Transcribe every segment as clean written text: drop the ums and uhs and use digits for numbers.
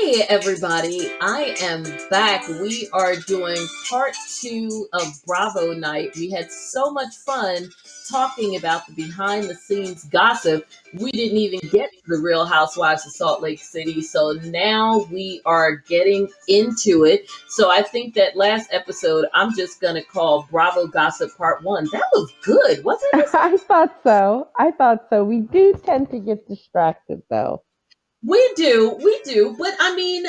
Hey everybody, I am back. We are doing part two of Bravo Night. We had so much fun talking about the behind the scenes gossip. We didn't even get to the Real Housewives of Salt Lake City. So now we are getting into it. So I think that last episode I'm just going to call Bravo Gossip Part 1. That was good, wasn't it? I thought so. I thought so. We do tend to get distracted though. We do, but I mean,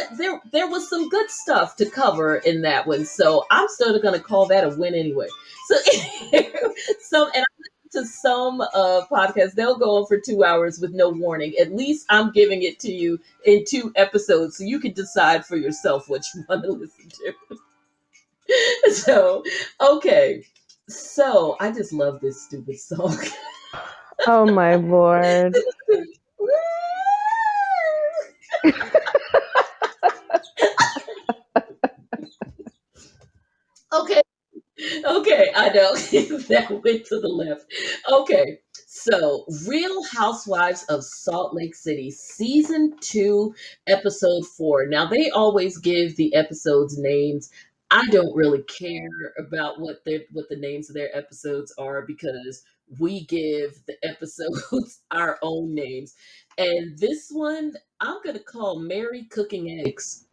there was some good stuff to cover in that one, so I'm still going to call that a win anyway. So, and I listen to some podcasts; they'll go on for 2 hours with no warning. At least I'm giving it to you in two episodes, so you can decide for yourself what you want to listen to. So, okay, so I just love this stupid song. Oh my lord. Okay, okay, I know that went to the left. Okay, so Real Housewives of Salt Lake City, season two, episode four. Now they always give the episodes names. I don't really care about what the names of their episodes are because we give the episodes our own names. And this one, I'm gonna call Mary Cooking Eggs.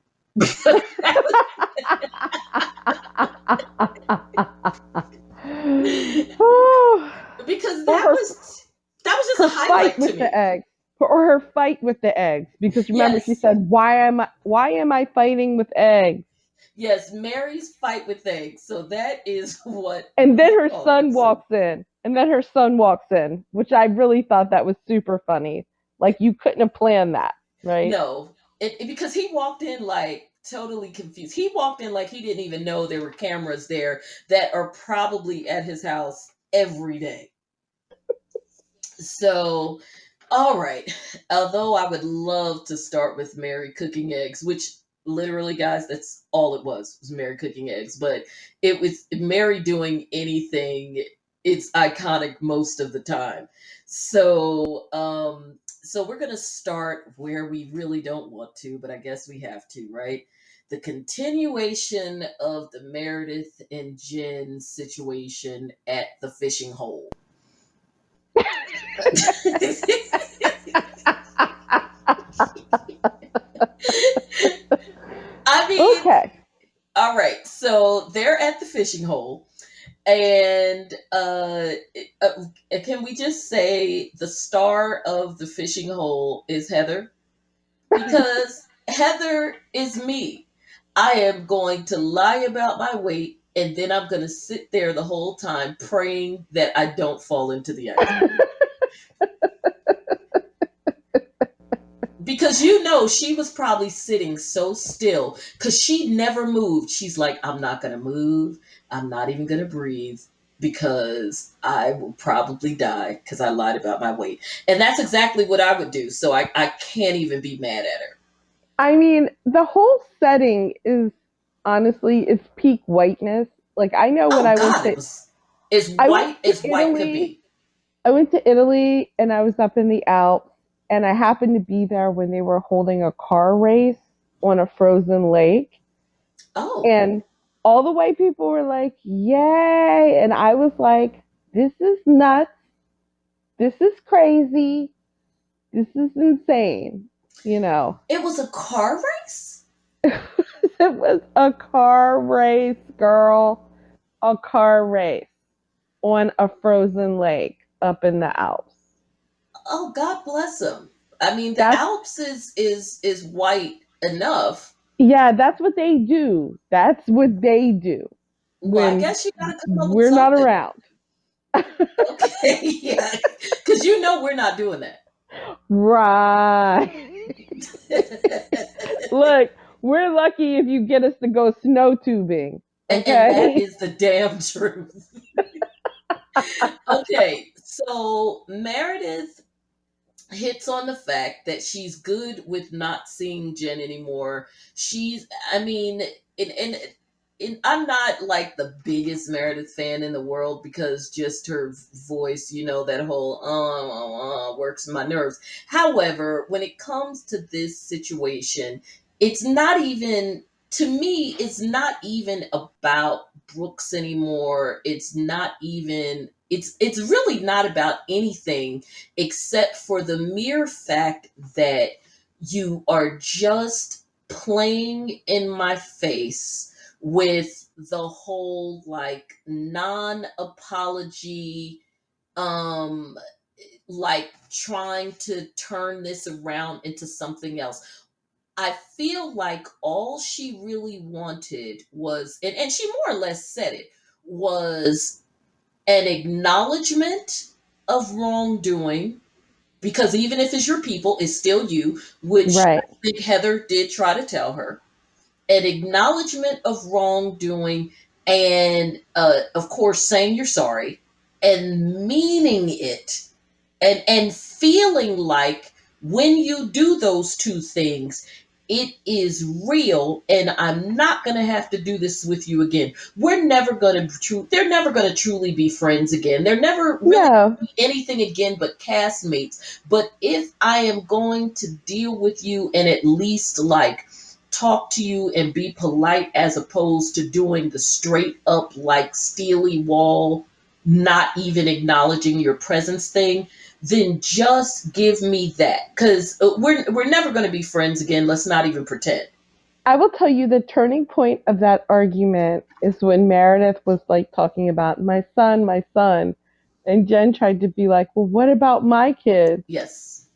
Oh, Because or that was just a her fight highlight to with the me. eggs. Or her fight with the eggs. Because remember she Yes, said, why am I fighting with eggs? yes, Mary's fight with eggs. So that is what And then we her call the son episode. walks in. And then her son walks in, which I really thought that was super funny. Like you couldn't have planned that, right? No, because he walked in like totally confused. He walked in like he didn't even know there were cameras there that are probably at his house every day. So, all right. Although I would love to start with Mary cooking eggs, which literally, guys, that's all it was Mary cooking eggs. But it was Mary doing anything. It's iconic most of the time. So we're gonna start where we really don't want to, but I guess we have to, right? The continuation of the Meredith and Jen situation at the fishing hole. I mean, Okay. all right. So they're at the fishing hole, and can we just say the star of the fishing hole is Heather? Because Heather is me. I am going to lie about my weight, and then I'm going to sit there the whole time praying that I don't fall into the ice. Because she was probably sitting so still because she never moved. She's like, I'm not going to move. I'm not even going to breathe because I will probably die because I lied about my weight. And that's exactly what I would do. So I can't even be mad at her. I mean, the whole setting is honestly it's peak whiteness. Like I know when Oh I went God, it to was as I went white to as white could Italy. be. I went to Italy and I was up in the Alps and I happened to be there when they were holding a car race on a frozen lake Oh, and all the white people were like, "Yay!" and I was like, "This is nuts. This is crazy. This is insane." You know. it was a car race? It was a car race, girl. A car race on a frozen lake up in the Alps. Oh, God bless them. I mean, the That's Alps is white enough. yeah, that's what they do. That's what they do Well, I when guess you gotta come up with we're not something. around. Okay, yeah, because we're not doing that. Right. Look, we're lucky if you get us to go snow tubing. And that Okay? is the damn truth. Okay, so Meredith hits on the fact that she's good with not seeing Jen anymore. I mean, and I'm not like the biggest Meredith fan in the world because just her voice, that whole works my nerves. However, when it comes to this situation, it's not even, to me, it's not even about Brooks anymore. It's not even, it's really not about anything except for the mere fact that you are just playing in my face with the whole like non-apology, um like trying to turn this around into something else. I feel like all she really wanted was, and she more or less said it, was an acknowledgement of wrongdoing. Because even if it's your people, it's still you, which I Right. think Heather did try to tell her. An acknowledgement of wrongdoing, and of course, saying you're sorry and meaning it, and feeling like when you do those two things, it is real, and I'm not going to have to do this with you again. We're never going to they're never going to truly be friends again. They're never really No. anything again but castmates. But if I am going to deal with you and at least like talk to you and be polite, as opposed to doing the straight up like steely wall, not even acknowledging your presence thing, then just give me that, because we're never going to be friends again. Let's not even pretend. I will tell you the turning point of that argument is when Meredith was like talking about my son, and Jen tried to be like, well, what about my kids? Yes,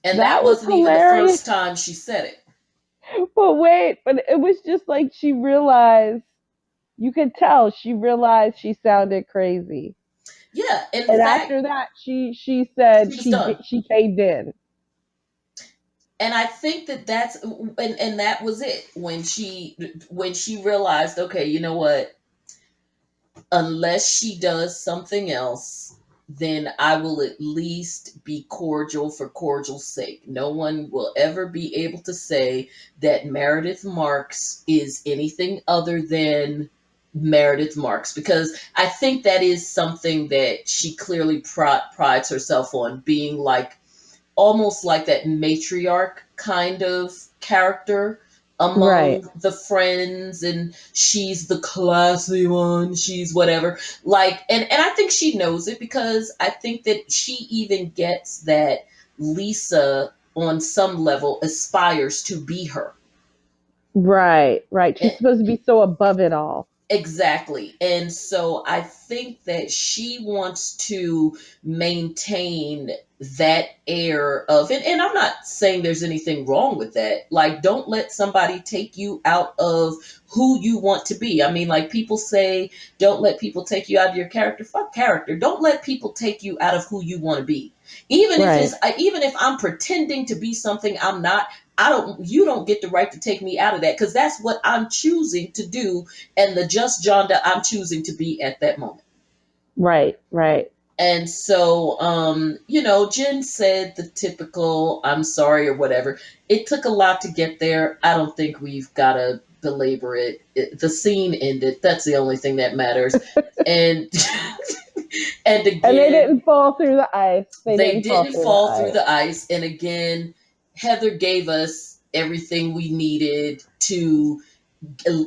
and that That was wasn't even the hilarious. first time she said it. But wait, but it was just like she realized, you could tell she realized she sounded crazy. Yeah, in And fact, after that, she said she was done. she caved in. And I think that and that was it when she realized, okay, you know what, unless she does something else, then I will at least be cordial for cordial's sake. No one will ever be able to say that Meredith Marks is anything other than Meredith Marks, because I think that is something that she clearly prides herself on, being like almost like that matriarch kind of character Right, among the friends, and she's the classy one, she's whatever, like, and I think she knows it, because I think that she even gets that Lisa on some level aspires to be her. right. She's supposed to be so above it all. Exactly. And so I think that she wants to maintain that air of, and I'm not saying there's anything wrong with that. Like, don't let somebody take you out of who you want to be. I mean, like people say, don't let people take you out of your character. Fuck character. Don't let people take you out of who you want to be. Right, Even if I'm pretending to be something I'm not, you don't get the right to take me out of that, because that's what I'm choosing to do, and the just Johnda I'm choosing to be at that moment. right. And so, Jen said the typical "I'm sorry" or whatever. It took a lot to get there. I don't think we've got to belabor the scene ended. That's the only thing that matters. And and And they again, didn't fall through the ice. They they didn't fall didn't through the fall through ice. the ice. And again, Heather gave us everything we needed to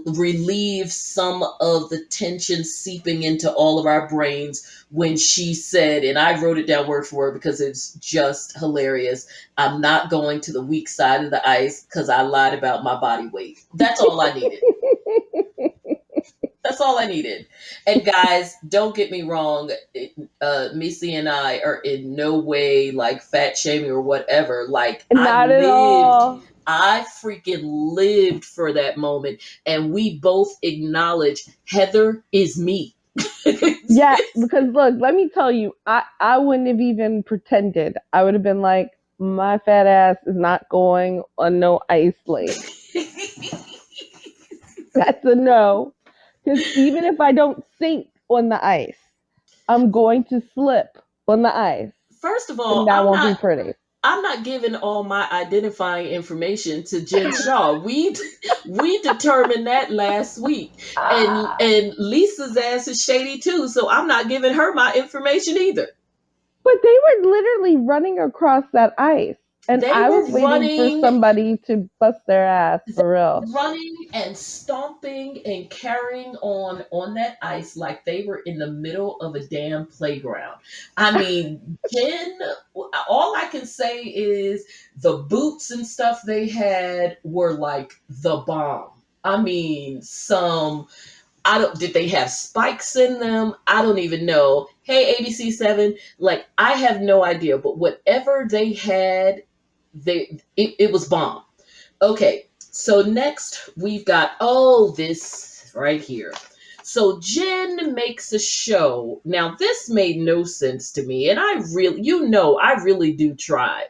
relieve some of the tension seeping into all of our brains when she said, and I wrote it down word for word because it's just hilarious, I'm not going to the weak side of the ice because I lied about my body weight. That's all I needed. That's all I needed. And guys, don't get me wrong. Missy and I are in no way like fat shaming or whatever. Like, Not at all. I freaking lived for that moment. And we both acknowledge Heather is me. Yeah, because look, let me tell you, I wouldn't have even pretended. I would have been like, my fat ass is not going on no ice lake. That's a no. Because even if I don't sink on the ice, I'm going to slip on the ice, First of and all, that won't be pretty. I'm not giving all my identifying information to Jen Shaw. We determined that last week, Ah, and Lisa's ass is shady too. So I'm not giving her my information either. but they were literally running across that ice. And They I was were waiting for somebody to bust their ass for real. running and stomping and carrying on that ice like they were in the middle of a damn playground. I mean, Jen, all I can say is the boots and stuff they had were like the bomb. I mean, some I don't did they have spikes in them? I don't even know. Hey, ABC7, like I have no idea, but whatever they had, it was bomb. Okay, so next we've got this right here. So Jen makes a show. Now this made no sense to me, and I really do try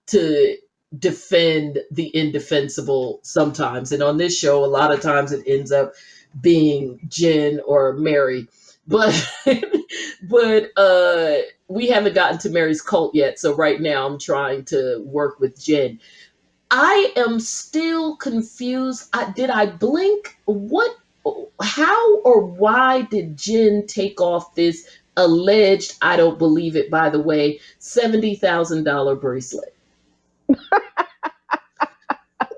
to defend the indefensible sometimes. And on this show, a lot of times it ends up being Jen or Mary. But but we haven't gotten to Mary's cult yet. So right now I'm trying to work with Jen. I am still confused. Did I blink? How or why did Jen take off this alleged, I don't believe it, by the way, $70,000 bracelet?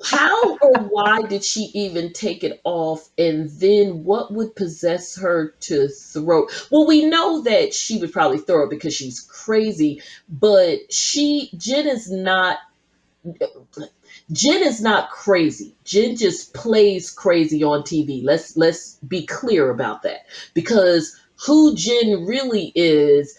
How or why did she even take it off? And then what would possess her to throw? Well, we know that she would probably throw it because she's crazy, but Jen is not crazy. Jen just plays crazy on TV. Let's be clear about that. Because who Jen really is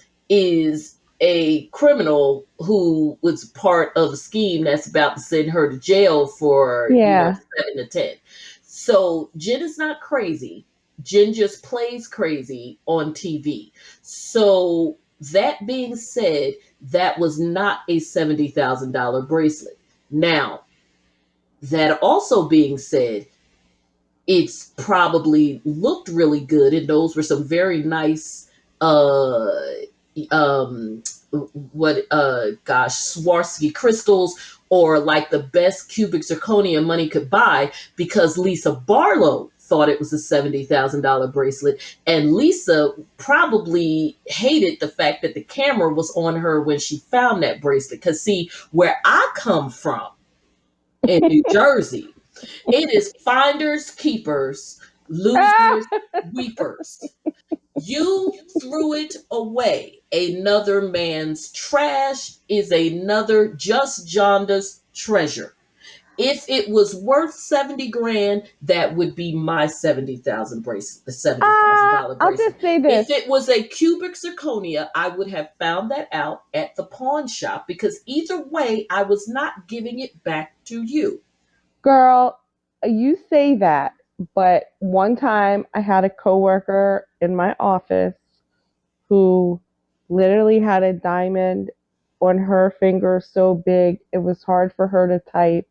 a criminal who was part of a scheme that's about to send her to jail for, Yeah. 7 to 10. So Jen is not crazy. Jen just plays crazy on TV. So that being said, that was not a $70,000 bracelet. Now, that also being said, it's probably looked really good, and those were some very nice, uh, um, Swarovski crystals, or like the best cubic zirconia money could buy, because Lisa Barlow thought it was a $70,000 bracelet, and Lisa probably hated the fact that the camera was on her when she found that bracelet. Because see, where I come from in New Jersey, it is finders, keepers, Ah! losers, weepers. You threw it away. Another man's trash is another just Jonda's treasure. If it was worth 70 grand, that would be my 70,000 bracelet, the $70,000 I'll bracelet. just say this. If it was a cubic zirconia, I would have found that out at the pawn shop, because either way, I was not giving it back to you. Girl, you say that, but one time I had a coworker in my office who literally had a diamond on her finger so big it was hard for her to type,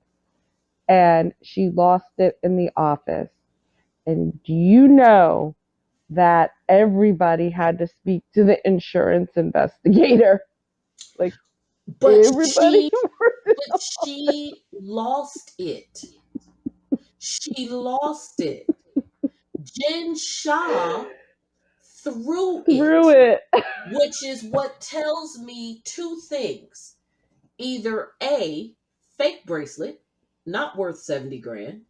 and she lost it in the office. And do you know that everybody had to speak to the insurance investigator? Like But everybody she worked. but she lost it. She lost it. Jen Shah threw Through it, it. which is what tells me two things. Either A, fake bracelet, not worth 70 grand,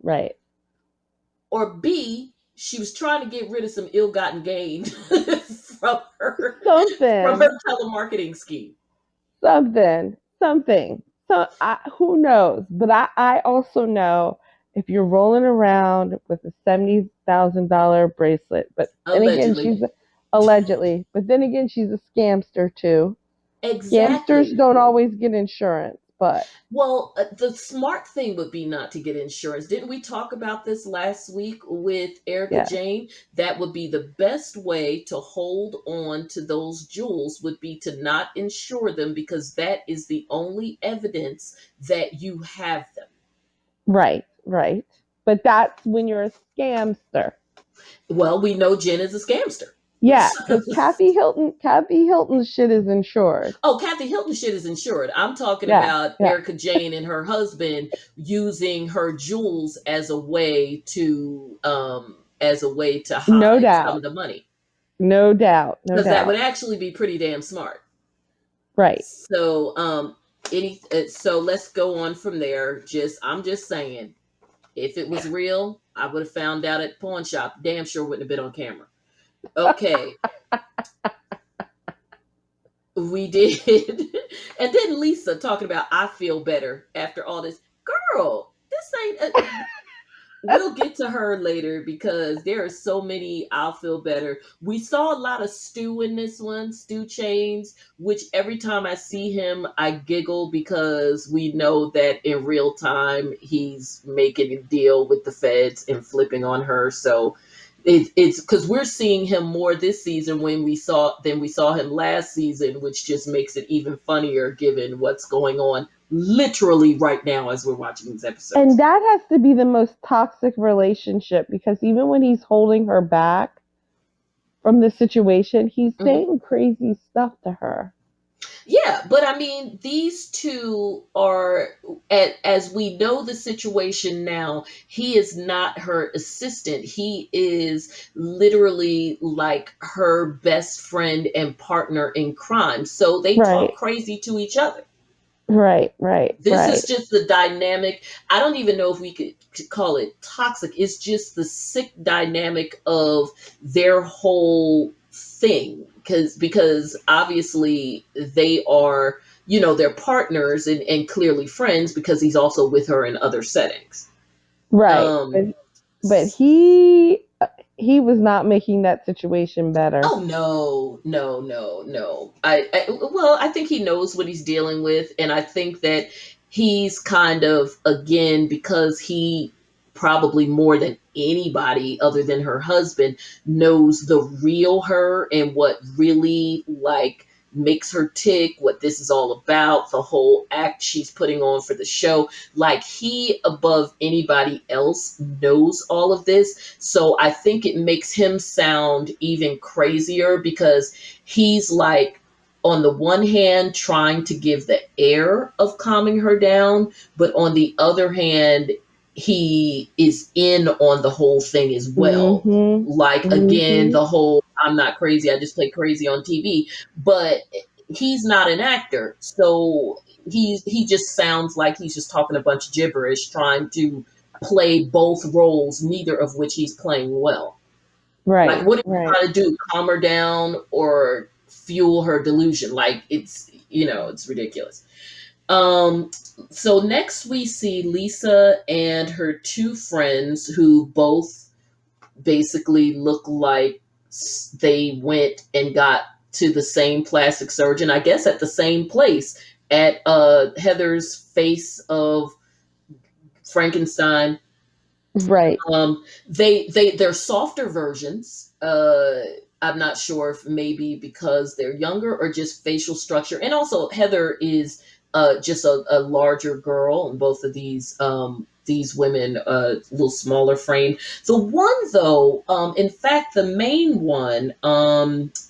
Right. or B, she was trying to get rid of some ill-gotten gain from her from Something. her telemarketing scheme. Something. So who knows? But I also know if you're rolling around with a $70,000 bracelet, but then again, Allegedly. she's allegedly, but then again, she's a scamster too. Scamsters Exactly. don't always get insurance, but Well, the smart thing would be not to get insurance. Didn't we talk about this last week with Erica yeah, Jane? That would be the best way to hold on to those jewels, would be to not insure them, because that is the only evidence that you have them. right, right. But that's when you're a scamster. Well, we know Jen is a scamster. Yeah, because Kathy Hilton's shit is insured. Oh, Kathy Hilton shit is insured. I'm talking Yeah, about yeah. Erica Jane and her husband using her jewels as a way to No hide some doubt. of the money, No doubt. No because that would doubt. actually be pretty damn smart. Right. So So let's go on from there. I'm just saying, if it was real, I would have found out at pawn shop. Damn sure wouldn't have been on camera. Okay, we did. And then Lisa talking about I feel better after all this. Girl, this ain't we'll get to her later because there are so many I'll feel better. We saw a lot of Stu in this one, Stu Chains, which every time I see him, I giggle because we know that in real time he's making a deal with the feds and flipping on her. So it's because we're seeing him more this season than we saw him last season, which just makes it even funnier given what's going on literally right now as we're watching these And episodes. that has to be the most toxic relationship because even when he's holding her back from the situation, he's Mhm. saying crazy stuff to her. Yeah, but I mean, these two are, as we know the situation now, he is not her assistant. He is literally like her best friend and partner in crime. So they talk Right, crazy to each other. right, right, This is right, just the dynamic. I don't even know if we could call it toxic. It's just the sick dynamic of their whole thing. Because obviously they are, they're partners and clearly friends because he's also with her in other settings. right. Um, But he was not making that situation better. Oh no, no, no, no. I think he knows what he's dealing with, and I think that he's kind of again because he probably more than anybody other than her husband knows the real her and what really like makes her tick, what this is all about, the whole act she's putting on for the show. Like he above anybody else knows all of this, so I think it makes him sound even crazier because he's like, on the one hand, trying to give the air of calming her down, but on the other hand, he is in on the whole thing as well. Mhm. Like, again, Mhm. the whole I'm not crazy, I just play crazy on TV. But he's not an actor. So he just sounds like he's just talking a bunch of gibberish, trying to play both roles, neither of which he's playing well. Like, Right, what are you right. trying to do? Calm her down or fuel her delusion? Like, it's ridiculous. Um, so next we see Lisa and her two friends who both basically look like they went and got to the same plastic surgeon, I guess at the same place at Heather's Face of Frankenstein. Right. They're softer versions. I'm not sure if maybe because they're younger or just facial structure, and also Heather is just a larger girl, and both of these women a little smaller frame. The one though, in fact, the main one,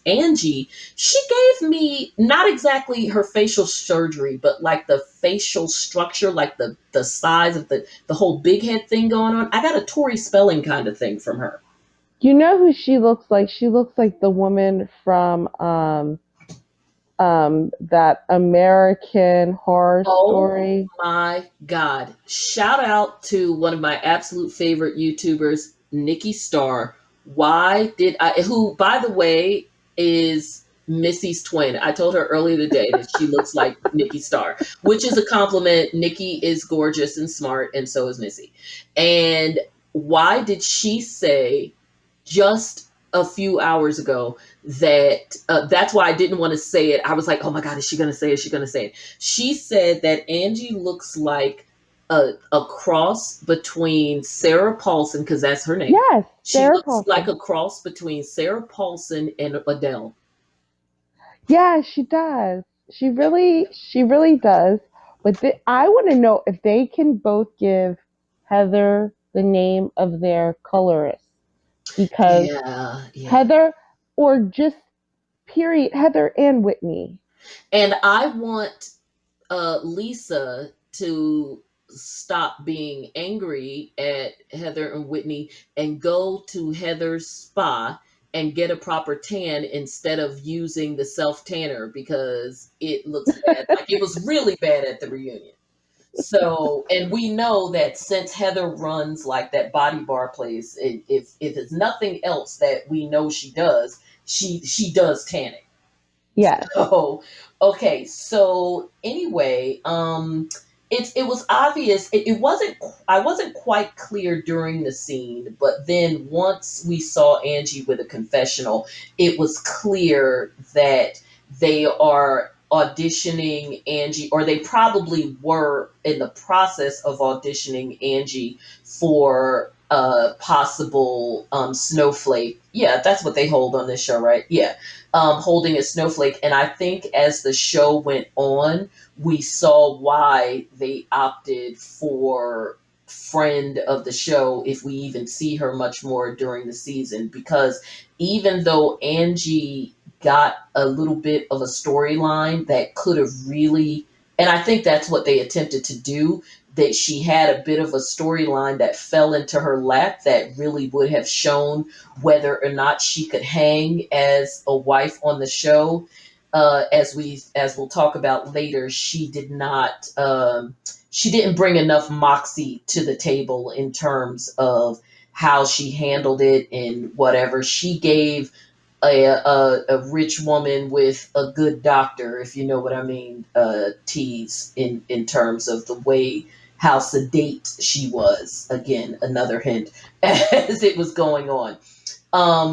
Angie, she gave me not exactly her facial surgery, but like the facial structure, like the size of the whole big head thing going on. I got a Tori Spelling kind of thing from her. You know who she looks like? She looks like the woman from that American Horror Oh Story. my God. Shout out to one of my absolute favorite YouTubers, Nikki Starr. Who, by the way, is Missy's twin. I told her earlier today that she looks like Nikki Starr, which is a compliment. Nikki is gorgeous and smart, and so is Missy. And why did she say just a few hours ago that that's why I didn't want to say it. I was like, oh my God, is she going to say it? Is she going to say it? She said that Angie looks like a cross between Sarah Paulson, because that's her name. Yes, She Sarah looks like Paulson. a cross between Sarah Paulson and Adele. Yeah, she does. She really does. But I want to know if they can both give Heather the name of their colorist because Yeah, yeah. Heather, or just period, Heather and Whitney. And I want Lisa to stop being angry at Heather and Whitney and go to Heather's spa and get a proper tan instead of using the self tanner because it looks bad. Like it was really bad at the reunion. So, and we know that since Heather runs like that body bar place, if it's nothing else that we know she does, she does tanning. Yes. Oh, okay. So anyway, it was obvious. It wasn't. I wasn't quite clear during the scene, but then once we saw Angie with a confessional, it was clear that they are auditioning Angie, or they probably were in the process of auditioning Angie for a possible snowflake. Yeah, that's what they hold on this show, right? Yeah, holding a snowflake. And I think as the show went on, we saw why they opted for friend of the show if we even see her much more during the season. Because even though Angie got a little bit of a storyline that could have really, and I think that's what they attempted to do, that she had a bit of a storyline that fell into her lap that really would have shown whether or not she could hang as a wife on the show. As we'll talk about later, she did not. She didn't bring enough moxie to the table in terms of how she handled it and whatever. She gave a rich woman with a good doctor, if you know what I mean, tease in terms of the way how sedate she was. Again, another hint as it was going on.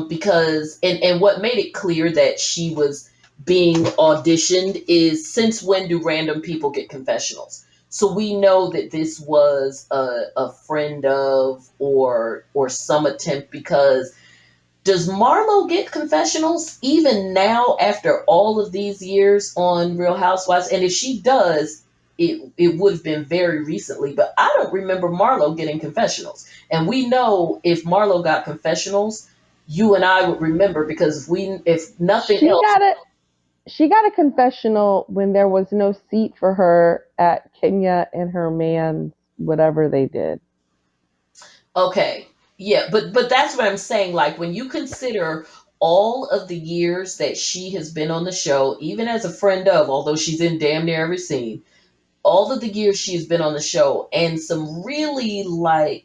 Because and what made it clear that she was being auditioned is, since when do random people get confessionals? So we know that this was a friend of or some attempt, because does Marlo get confessionals even now after all of these years on Real Housewives? And if she does, it would have been very recently, but I don't remember Marlo getting confessionals. And we know if Marlo got confessionals, you and I would remember, because if nothing She else. got a she got a confessional when there was no seat for her at Kenya and her man's whatever they did. Okay. Yeah, but that's what I'm saying. Like when you consider all of the years that she has been on the show, even as a friend of, although she's in damn near every scene, all of the years she's been on the show, and some really, like,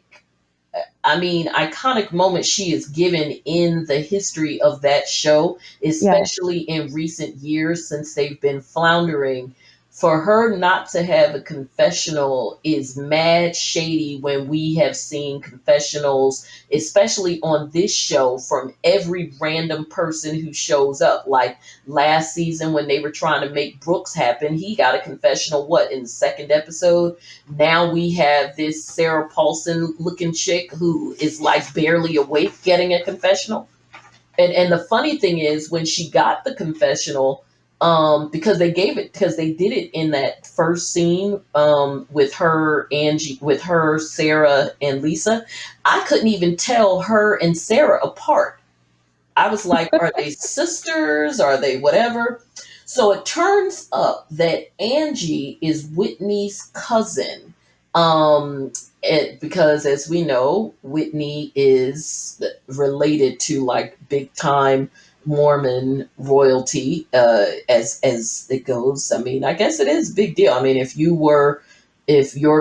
I mean, iconic moments she has given in the history of that show, Yes. especially in recent years since they've been floundering. For her not to have a confessional is mad shady, when we have seen confessionals, especially on this show, from every random person who shows up. Like last season when they were trying to make Brooks happen, he got a confessional, what, in the second episode? Now we have this Sarah Paulson looking chick who is like barely awake getting a confessional. And the funny thing is, when she got the confessional, because they did it in that first scene, with her, Angie, with her, Sarah, and Lisa, I couldn't even tell her and Sarah apart. I was like, are they sisters? Are they whatever? So it turns up that Angie is Whitney's cousin. Because as we know, Whitney is related to like big time Mormon royalty, as it goes. I mean, I guess it is a big deal. I mean, if your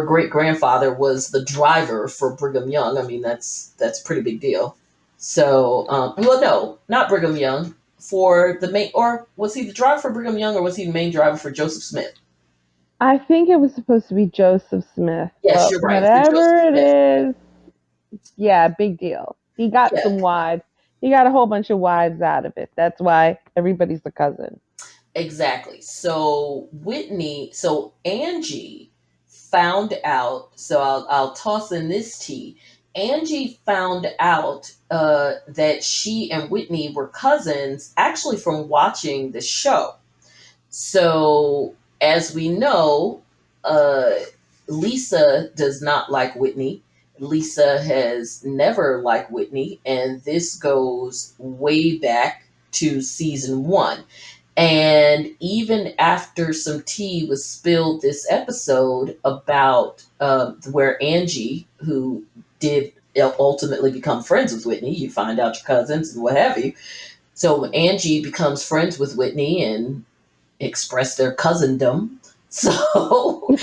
great grandfather was the driver for Brigham Young, I mean, that's a pretty big deal. So, well, no, not Brigham Young. For the main, or was he the driver for Brigham Young, or was he the main driver for Joseph Smith? I think it was supposed to be Joseph Smith, Yes, but you're right, for whatever Joseph it Smith. is, yeah, big deal. He got Yeah, some wives. He got a whole bunch of wives out of it. That's why everybody's a cousin. exactly. So Angie found out. So I'll toss in this tea. Angie found out that she and Whitney were cousins, actually from watching the show. So, as we know, uh, Lisa does not like Whitney. Lisa has never liked Whitney, and this goes way back to season one. And even after some tea was spilled this episode about where Angie, who did ultimately become friends with Whitney. You find out your cousins and what have you. So Angie becomes friends with Whitney and express their cousindom. So,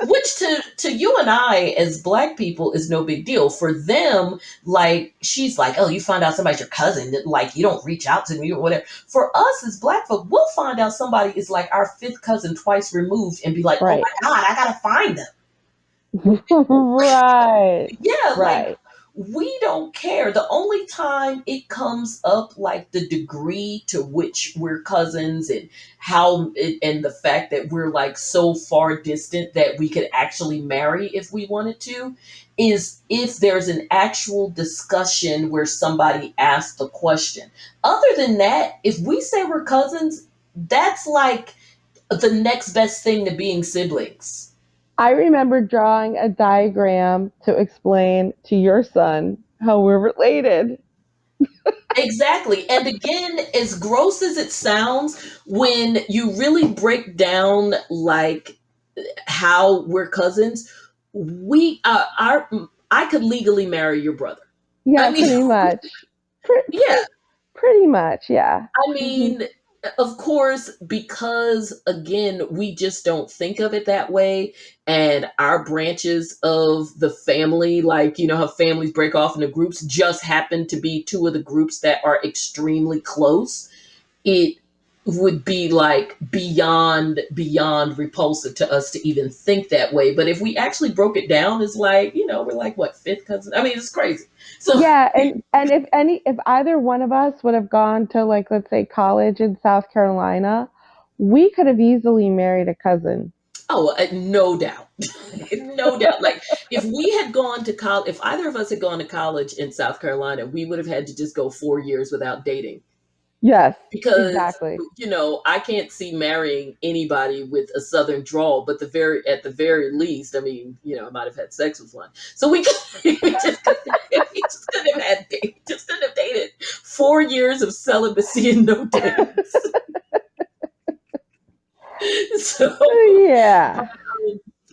which to you and I as Black people is no big deal. For them, like she's like, oh, you find out somebody's your cousin, like you don't reach out to me or whatever. For us as Black folk, we'll find out somebody is like our fifth cousin twice removed and be like, oh Right. my god, I gotta find them. Right. Yeah, like Right. we don't care. The only time it comes up, like the degree to which we're cousins and and the fact that we're like so far distant that we could actually marry if we wanted to, is if there's an actual discussion where somebody asked the question. Other than that, if we say we're cousins, that's like the next best thing to being siblings. I remember drawing a diagram to explain to your son how we're related. Exactly. And again, as gross as it sounds, when you really break down like how we're cousins, we our I could legally marry your brother. I Yeah, mean, pretty much. yeah. Pretty much, yeah. I Hmm. mean, of course, because again, we just don't think of it that way. And our branches of the family, like, you know, how families break off into groups, just happen to be two of the groups that are extremely close. It would be like beyond repulsive to us to even think that way. But if we actually broke it down, it's like, you know, we're like what, fifth cousin? I mean, it's crazy. So Yeah, and if either one of us would have gone to, like, let's say, college in South Carolina, we could have easily married a cousin. oh, no doubt. No doubt. Like if we had gone to college, if either of us had gone to college in South Carolina, we would have had to just go 4 years without dating Yes, because exactly. you know I can't see marrying anybody with a southern drawl. But at the very least, I mean, you know, I might have had sex with one. So we, we just couldn't have just couldn't have dated. 4 years of celibacy and no dates. So Yeah.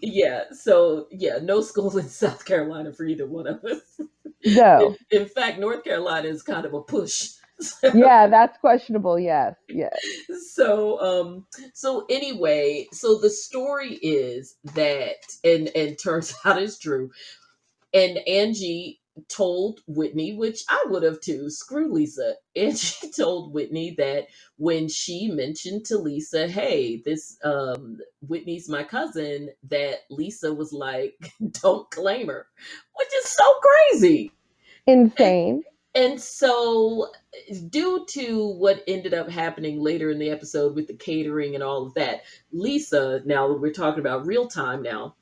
yeah, so yeah, no school in South Carolina for either one of us. No. In fact, North Carolina is kind of a push. Yeah, that's questionable. Yes. Yes. So so anyway, so the story is that and turns out it's true. And Angie told Whitney, which I would have too, screw Lisa. Angie told Whitney that when she mentioned to Lisa, hey, this Whitney's my cousin, that Lisa was like, don't claim her, which is so crazy. Insane. And so, due to what ended up happening later in the episode with the catering and all of that, Lisa, now that we're talking about real time now,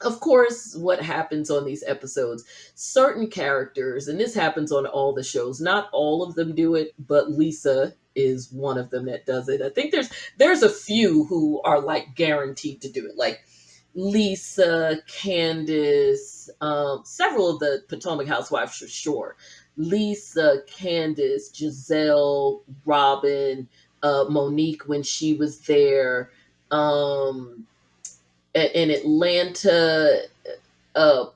of course, what happens on these episodes, certain characters, and this happens on all the shows, not all of them do it, but Lisa is one of them that does it. I think there's a few who are like guaranteed to do it, like Lisa, Candace, several of the Potomac Housewives for sure. Lisa, Candace, Giselle, Robin, Monique when she was there. Um, in Atlanta,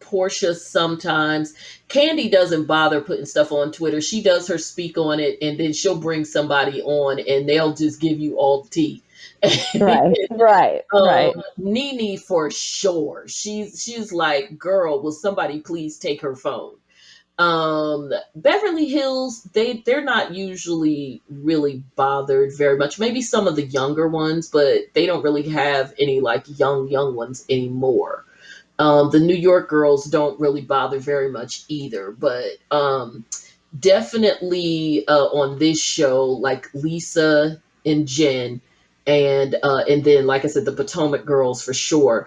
Portia sometimes. Candy doesn't bother putting stuff on Twitter. She does her speak on it, and then she'll bring somebody on, and they'll just give you all the tea. Right. Right. Right. Nene for sure. She's like, girl, will somebody please take her phone? Beverly Hills, they're not usually really bothered very much. Maybe some of the younger ones, but they don't really have any like young ones anymore. The New York girls don't really bother very much either, but definitely on this show, like Lisa and Jen, and then like I said, the Potomac girls for sure.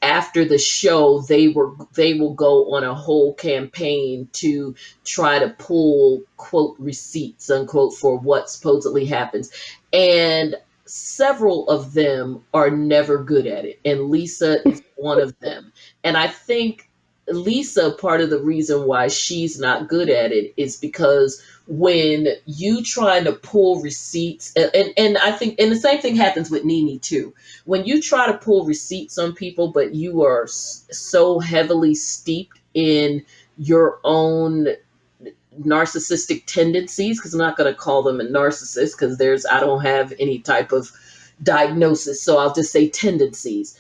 After the show, they will go on a whole campaign to try to pull quote receipts unquote for what supposedly happens, and several of them are never good at it, and Lisa is one of them. And I think Lisa, part of the reason why she's not good at it is because when you try to pull receipts, and I think, and the same thing happens with Nene too. When you try to pull receipts on people, but you are so heavily steeped in your own narcissistic tendencies, because I'm not going to call them a narcissist because I don't have any type of diagnosis, so I'll just say tendencies.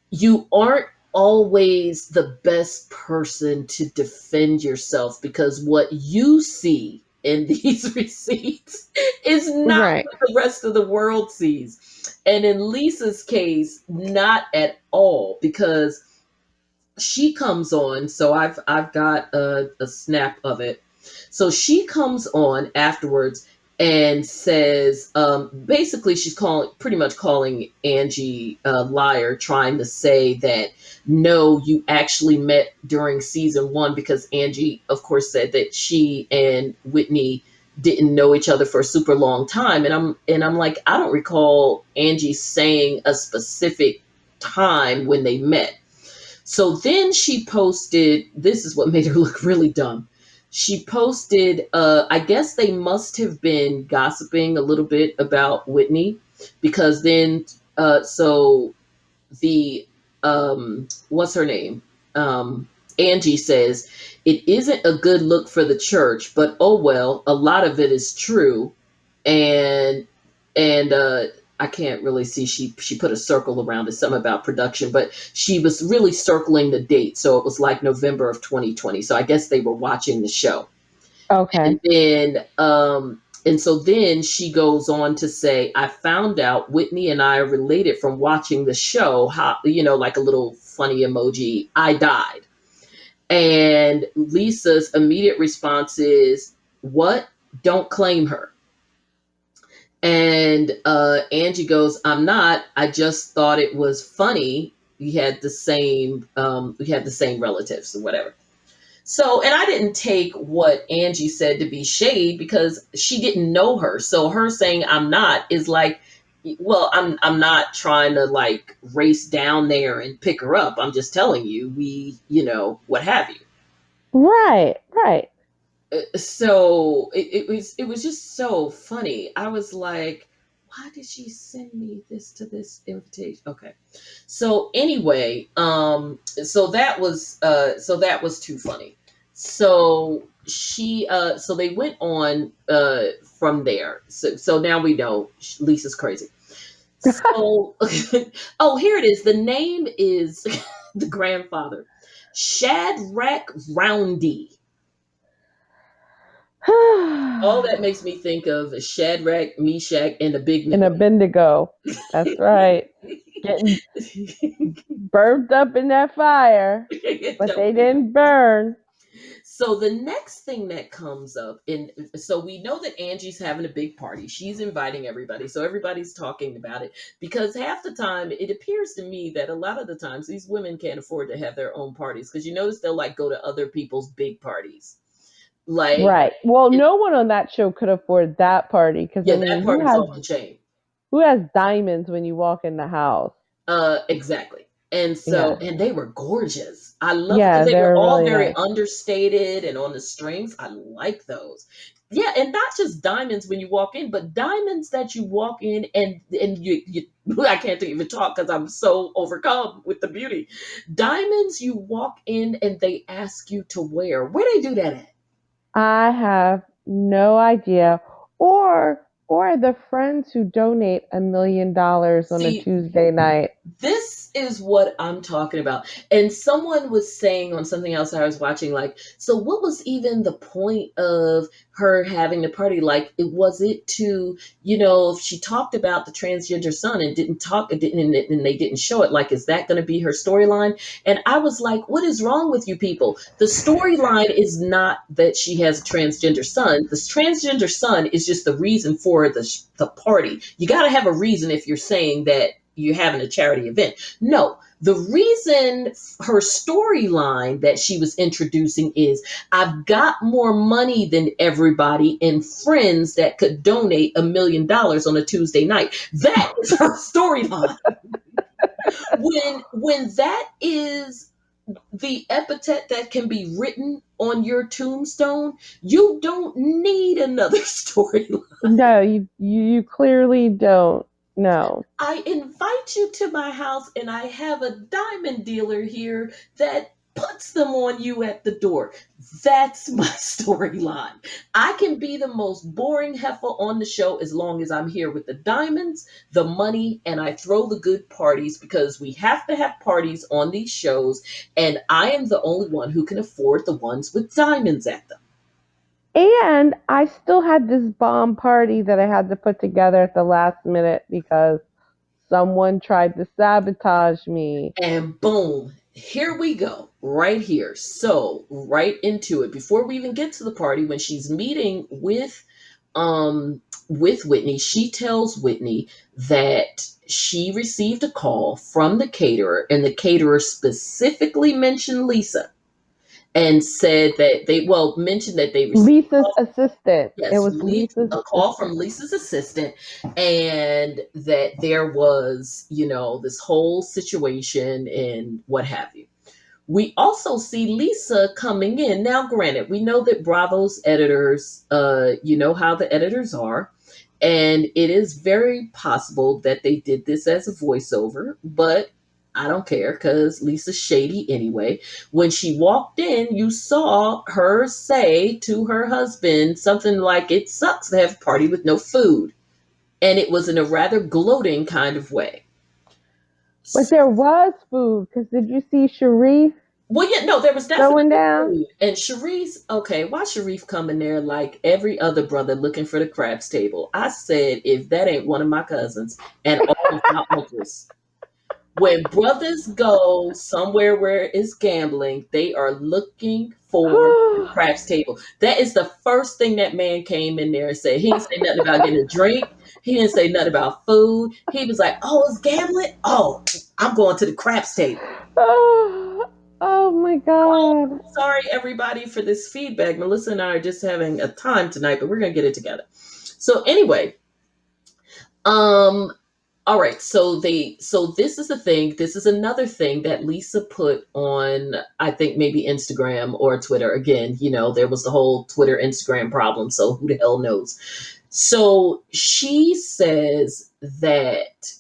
You aren't always the best person to defend yourself, because what you see in these receipts is not Right. what the rest of the world sees. And in Lisa's case, not at all, because she comes on. So I've got a snap of it. So she comes on afterwards and says, basically, she's pretty much calling Angie a liar, trying to say that no, you actually met during season one, because Angie, of course, said that she and Whitney didn't know each other for a super long time. And I'm like, I don't recall Angie saying a specific time when they met. So then she posted, this is what made her look really dumb. She posted, I guess they must have been gossiping a little bit about Whitney, because then, so the, what's her name? Angie says, it isn't a good look for the church, but oh well, a lot of it is true. And and I can't really see. She put a circle around it, something about production, but she was really circling the date, so it was like November of 2020. So I guess they were watching the show, Okay. and so then she goes on to say, I found out Whitney and I are related from watching the show. How, like a little funny emoji. I died, and Lisa's immediate response is, "What? Don't claim her." And Angie goes, I'm not. I just thought it was funny. We had the same relatives or whatever. So, and I didn't take what Angie said to be shade, because she didn't know her. So her saying I'm not is like, well, I'm not trying to like race down there and pick her up. I'm just telling you, what have you. Right. Right. So it was just so funny. I was like, why did she send me this invitation? Okay. So anyway, so that was too funny. So they went on from there. So now we know Lisa's crazy. So oh, here it is. The name is the grandfather, Shadrach Roundy. All that makes me think of is Shadrach, Meshach, and In a Abednego. Bendigo. That's right. Getting burped up in that fire, but Don't they we didn't burn. So the next thing that comes up, and so we know that Angie's having a big party. She's inviting everybody, so everybody's talking about it, because half the time it appears to me that a lot of the times these women can't afford to have their own parties, because you notice they'll like go to other people's big parties. Like, Right. Well, it, no one on that show could afford that party because I yeah, mean, that who party's has off the chain. diamonds when you walk in the house? Exactly. And so, Yeah. and they were gorgeous. I love, because Yeah, they were they're all really very nice. understated and on the strings. I like those. Yeah, and not just diamonds when you walk in, but diamonds that you walk in and you I can't even talk because I'm so overcome with the beauty. Diamonds you walk in and they ask you to wear. Where they do that at? I have no idea. Or the friends who donate $1 million on a See, Tuesday night. this is what I'm talking about. And someone was saying on something else I was watching, like, so what was even the point of her having the party? Like, was it to, if she talked about the transgender son and and they didn't show it, like, is that going to be her storyline? And I was like, what is wrong with you people? The storyline is not that she has a transgender son. The transgender son is just the reason for the party. You got to have a reason if you're saying that you're having a charity event. No, the reason her storyline that she was introducing is, I've got more money than everybody and friends that could donate $1 million on a Tuesday night. That is her storyline. When that is the epithet that can be written on your tombstone, you don't need another storyline. No, you clearly don't. No. I invite you to my house and I have a diamond dealer here that puts them on you at the door. That's my storyline. I can be the most boring heifer on the show as long as I'm here with the diamonds, the money, and I throw the good parties because we have to have parties on these shows, and I am the only one who can afford the ones with diamonds at them. And I still had this bomb party that I had to put together at the last minute because someone tried to sabotage me. And boom, here we go, right here. So, right into it. Before we even get to the party, when she's meeting with Whitney, she tells Whitney that she received a call from the caterer, and the caterer specifically mentioned Lisa and said that they well mentioned that they received Lisa's assistant. It yes, was Lisa's a call from assistant. Lisa's assistant, and that there was, this whole situation and what have you. We also see Lisa coming in. Now, granted, we know that Bravo's editors, you know how the editors are, and it is very possible that they did this as a voiceover, but I don't care because Lisa's shady anyway. When she walked in, you saw her say to her husband something like, "It sucks to have a party with no food." And it was in a rather gloating kind of way. But there was food because did you see Sharif Well, yeah, no, there was going definitely down? food. And Sharice, okay, why Sharif coming there like every other brother looking for the craps table? I said, if that ain't one of my cousins and all of my uncles. When brothers go somewhere where it's gambling, they are looking for the craps table. That is the first thing that man came in there and said. He didn't say nothing about getting a drink. He didn't say nothing about food. He was like, "Oh, it's gambling. Oh, I'm going to the craps table." Oh my god. Sorry, everybody, for this feedback. Melissa and I are just having a time tonight, but we're gonna get it together. So anyway, um, all right. So this is the thing. This is another thing that Lisa put on, I think maybe Instagram or Twitter. Again, there was the whole Twitter Instagram problem. So who the hell knows? So she says that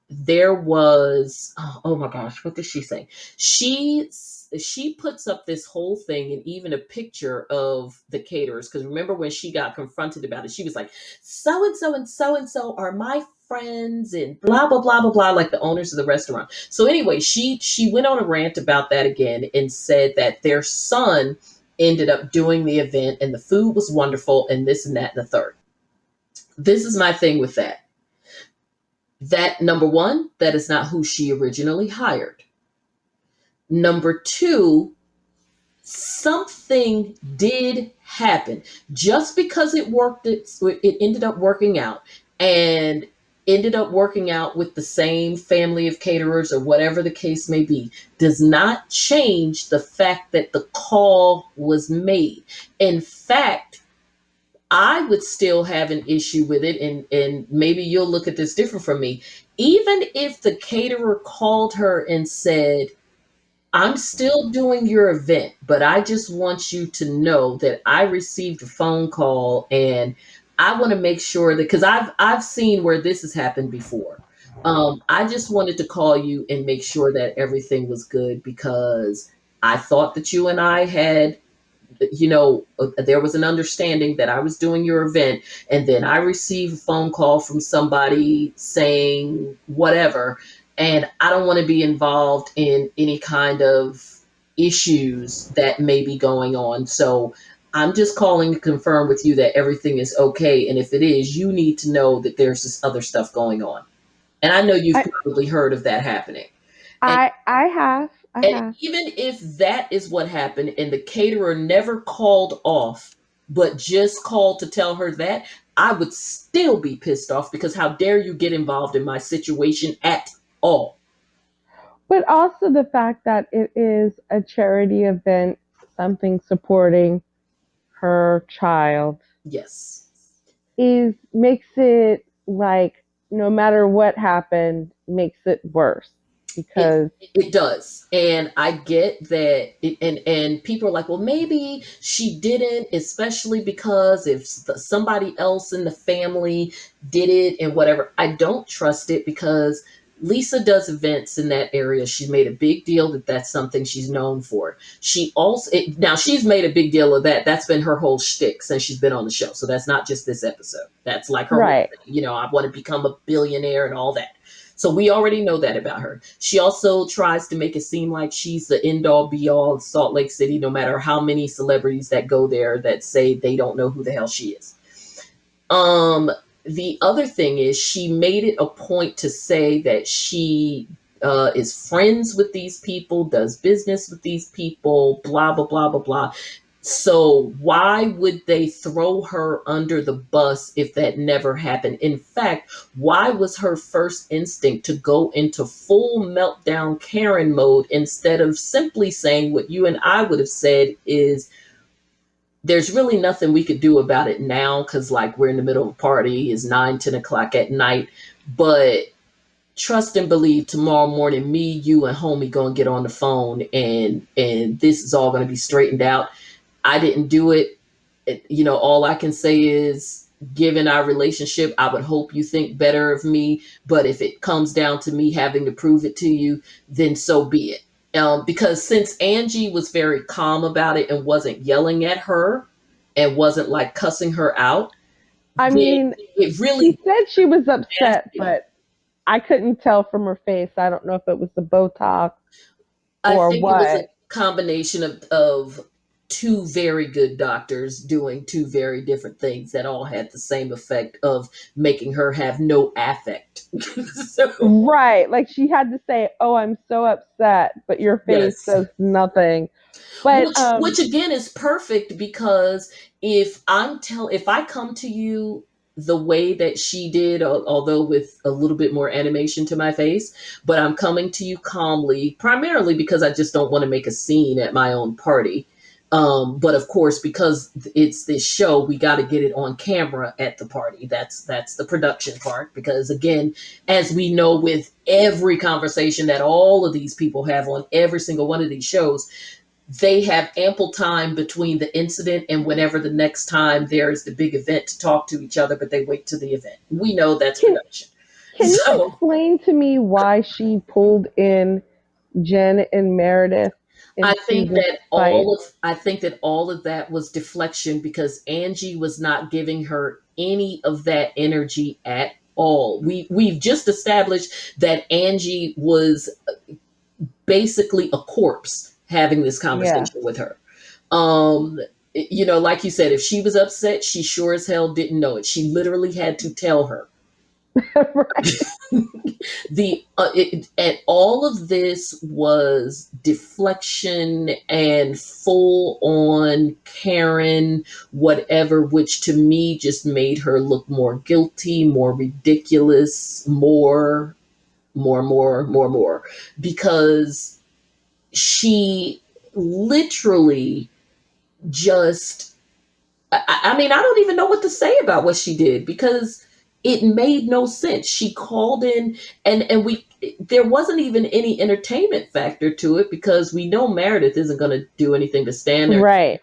there was oh my gosh, what did she say? She puts up this whole thing and even a picture of the caterers, because remember when she got confronted about it, she was like, so and so and so and so are my friends and blah blah blah blah blah, like the owners of the restaurant. So anyway, she went on a rant about that again and said that their son ended up doing the event and the food was wonderful and this and that and the third. This is my thing with that. That, number one, that is not who she originally hired. Number two, something did happen. Just because it ended up working out, and ended up working out with the same family of caterers or whatever the case may be, does not change the fact that the call was made. In fact, I would still have an issue with it, and maybe you'll look at this different from me. Even if the caterer called her and said, "I'm still doing your event, but I just want you to know that I received a phone call and I want to make sure that," because I've seen where this has happened before. I just wanted to call you and make sure that everything was good because I thought that you and I had, there was an understanding that I was doing your event, and then I received a phone call from somebody saying whatever, and I don't want to be involved in any kind of issues that may be going on. So I'm just calling to confirm with you that everything is okay. And if it is, you need to know that there's this other stuff going on. And I know you've I probably heard of that happening. And I have. I and have. even if that is what happened and the caterer never called off, but just called to tell her that, I would still be pissed off because how dare you get involved in my situation at all? But also the fact that it is a charity event, something supporting her child, Yes. is makes it like no matter what happened, makes it worse It because it does. And I get that and people are like, "Well, maybe she didn't, especially because if somebody else in the family did it and whatever." I don't trust it because Lisa does events in that area. She's made a big deal that that's something she's known for. She also now she's made a big deal of that. That's been her whole shtick since she's been on the show. So that's not just this episode. That's like her whole Right. thing. I want to become a billionaire and all that. So we already know that about her. She also tries to make it seem like she's the end all be all of Salt Lake City, no matter how many celebrities that go there that say they don't know who the hell she is. Um, the other thing is she made it a point to say that she is friends with these people, does business with these people, blah blah blah blah blah. So why would they throw her under the bus if that never happened? In fact, why was her first instinct to go into full meltdown Karen mode instead of simply saying what you and I would have said is there's really nothing we could do about it now because like we're in the middle of a party, it's 9, 10 o'clock at night, but trust and believe tomorrow morning me, you and homie gonna get on the phone and this is all gonna be straightened out. I didn't do it. All I can say is, given our relationship, I would hope you think better of me. But if it comes down to me having to prove it to you, then so be it. Because since Angie was very calm about it and wasn't yelling at her and wasn't like cussing her out, I then mean, it really she said she was upset, nasty. but I couldn't tell from her face. I don't know if it was the Botox I or think it was a what. combination of two very good doctors doing two very different things that all had the same effect of making her have no affect. So, Right. Like she had to say, "Oh, I'm so upset," but your face yes. says nothing. But Which again is perfect because if I come to you the way that she did, although with a little bit more animation to my face, but I'm coming to you calmly, primarily because I just don't want to make a scene at my own party. But of course, because it's this show, we got to get it on camera at the party. That's the production part. Because again, as we know, with every conversation that all of these people have on every single one of these shows, they have ample time between the incident and whenever the next time there's the big event to talk to each other, but they wait to the event. We know that's can production. can you So explain to me why she pulled in Jen and Meredith into this fight? I think that all of that was deflection because Angie was not giving her any of that energy at all. We've just established that Angie was basically a corpse having this Yeah. conversation with her. Um, like you said, if she was upset, she sure as hell didn't know it. She literally had to tell her. Right. And all of this was deflection and full on Karen, whatever, which to me just made her look more guilty, more ridiculous, more, because she literally just I mean, I don't even know what to say about what she did because it made no sense. She called in and we there wasn't even any entertainment factor to it because we know Meredith isn't going to do anything to stand there. Right.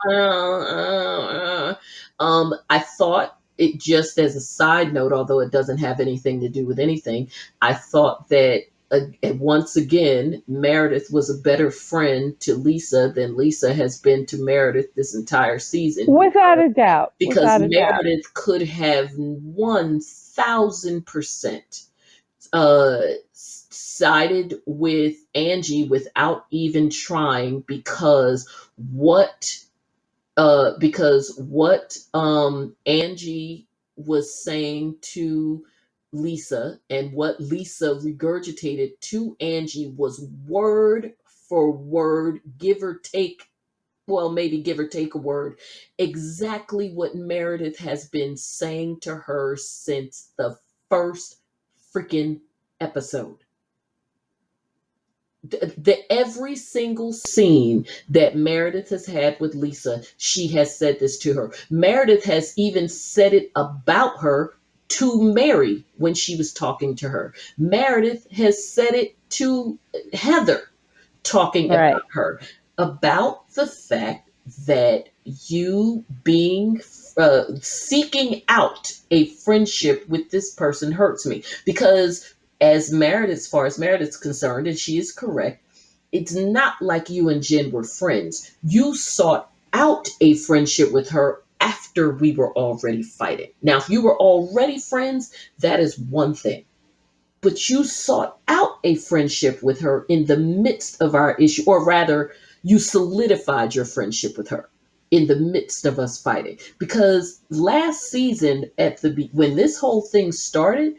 I thought it just as a side note, although it doesn't have anything to do with anything, I thought that once again, Meredith was a better friend to Lisa than Lisa has been to Meredith this entire season Without a doubt. because Without a doubt. Meredith could have 1000% uh, sided with Angie without even trying because what Angie was saying to Lisa and what Lisa regurgitated to Angie was word for word, give or take, well, maybe give or take a word, exactly what Meredith has been saying to her since the first freaking episode. Every single scene that Meredith has had with Lisa, she has said this to her. Meredith has even said it about her to Mary when she was talking to her. Meredith has said it to Heather talking about Right. her, about the fact that you being seeking out a friendship with this person hurts me because as far as Meredith's concerned, and she is correct, it's not like you and Jen were friends. You sought out a friendship with her after we were already fighting. Now, if you were already friends, that is one thing. But you sought out a friendship with her in the midst of our issue, or rather, you solidified your friendship with her in the midst of us fighting. Because last season, when this whole thing started,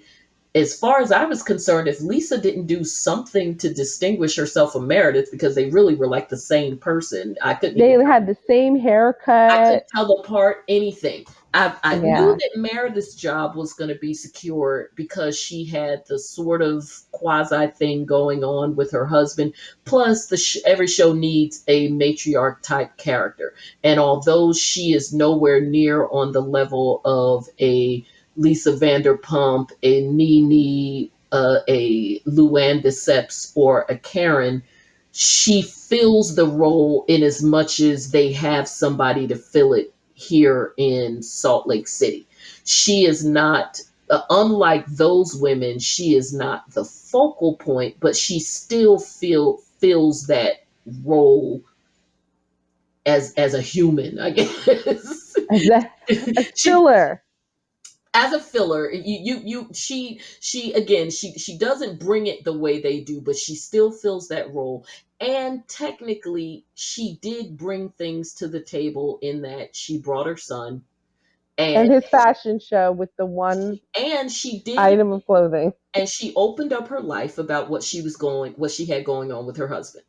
as far as I was concerned, if Lisa didn't do something to distinguish herself from Meredith, because they really were like the same person, They had the same I couldn't haircut. tell apart anything. I knew Yeah. that Meredith's job was going to be secure because she had the sort of quasi thing going on with her husband. Plus, every show needs a matriarch type character, and although she is nowhere near on the level of a Lisa Vanderpump, a Nene, a Luann Biceps, or a Karen, she fills the role in as much as they have somebody to fill it here in Salt Lake City. She is not, unlike those women, she is not the focal point, but she still fills that role as a human, I guess. As a She, filler. as a filler, she again, she doesn't bring it the way they do, but she still fills that role. And technically she did bring things to the table in that she brought her son, and And his fashion show with the one and she did item of clothing. and she opened up her life about what she had going on with her husband,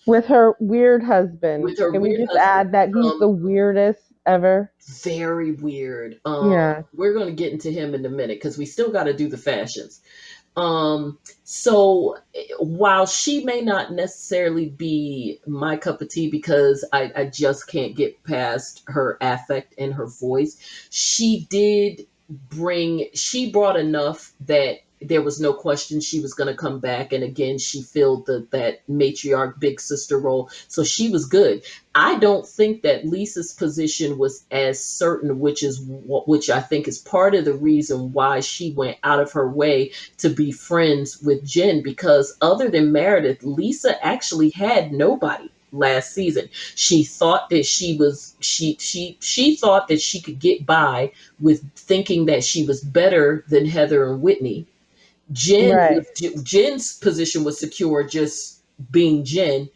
With her weird husband. with her Can we weird just husband. add that he's the weirdest ever? Very weird. Yeah. We're going to get into him in a minute because we still got to do the fashions. So while she may not necessarily be my cup of tea because I just can't get past her affect and her voice, she brought enough that there was no question she was going to come back. And again, she filled that matriarch big sister role. So she was good. I don't think that Lisa's position was as certain, which I think is part of the reason why she went out of her way to be friends with Jen, because other than Meredith, Lisa actually had nobody last season. She thought that she thought that she could get by with thinking that she was better than Heather and Whitney. Right. Jen's position was secure just being Jen,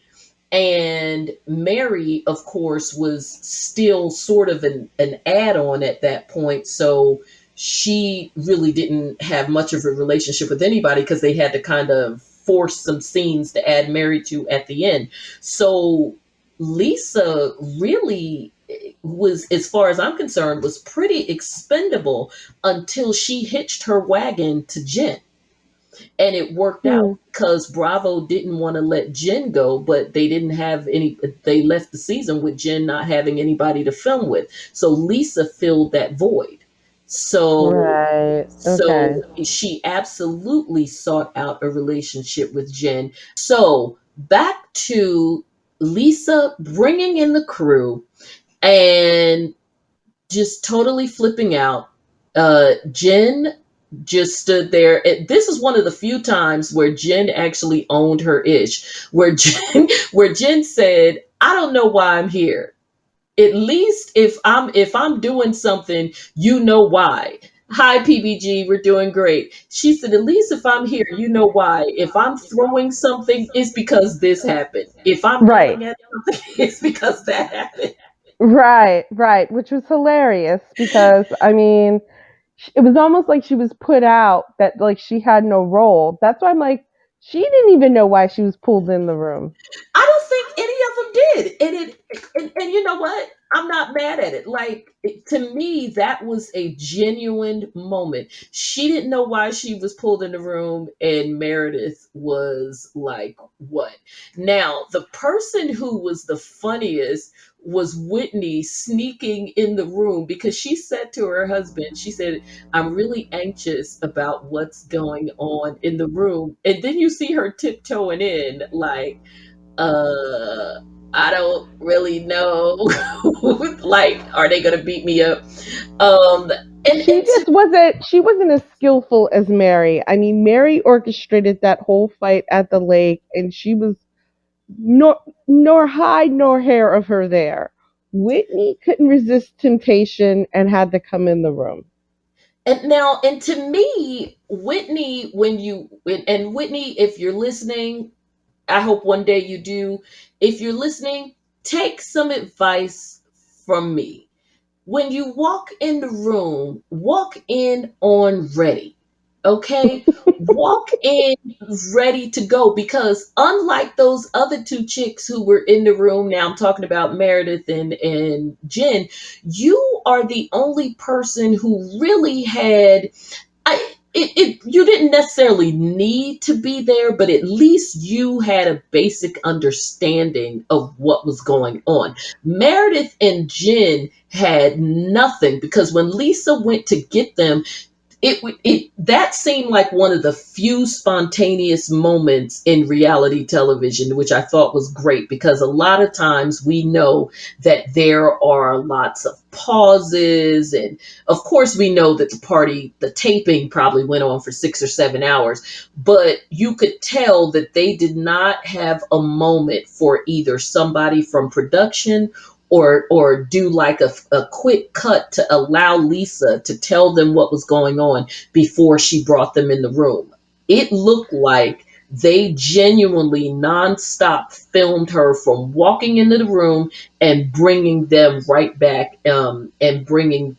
and Mary, of course, was still sort of an add-on at that point. So she really didn't have much of a relationship with anybody because they had to kind of force some scenes to add Mary to at the end. So Lisa really was, as far as I'm concerned, was pretty expendable until she hitched her wagon to Jen, and it worked Hmm. out because Bravo didn't want to let Jen go, but they didn't have any. They left the season with Jen not having anybody to film with, so Lisa filled that void. So, Right. so Okay. she absolutely sought out a relationship with Jen. So back to Lisa bringing in the crew and just totally flipping out. Jen just stood there. This is one of the few times where Jen actually owned her ish, where Jen said, "I don't know why I'm here. At least if I'm doing something, you know why." Hi PBG, we're doing great. She said, "At least if I'm here, you know why. If I'm throwing something, it's because this happened. If I'm Right. yelling at something, it's because that happened." Right. Right. Which was hilarious because, I mean, it was almost like she was put out that like she had no role. That's why I'm like, she didn't even know why she was pulled in the room. I don't think any of them did. And you know what? I'm not mad at it. To me, that was a genuine moment. She didn't know why she was pulled in the room, and Meredith was like, "What?" Now, the person who was the funniest was Whitney sneaking in the room because she said to her husband, she said, "I'm really anxious about what's going on in the room." And then you see her tiptoeing in, like, uh I don't really know. Like, are they gonna beat me up? um She to just wasn't she wasn't as skillful as Mary. I mean, Mary orchestrated that whole fight at the lake and she was nor hide nor hair of her there. Whitney couldn't resist temptation and had to come in the room. and to me, Whitney, and Whitney, if you're listening, I hope one day you do. If you're listening, take some advice from me. When you walk in the room, walk in on ready. Okay? Walk in ready to go, because unlike those other two chicks who were in the room, now I'm talking about Meredith and Jen, you are the only person who really had you didn't necessarily need to be there, but at least you had a basic understanding of what was going on. Meredith and Jen had nothing, because when Lisa went to get them, it that seemed like one of the few spontaneous moments in reality television, which I thought was great, because a lot of times we know that there are lots of pauses, and of course we know that the taping probably went on for 6 or 7 hours, but you could tell that they did not have a moment for either somebody from production or do like a quick cut to allow Lisa to tell them what was going on before she brought them in the room. It looked like they genuinely nonstop filmed her from walking into the room and bringing them right back, and bringing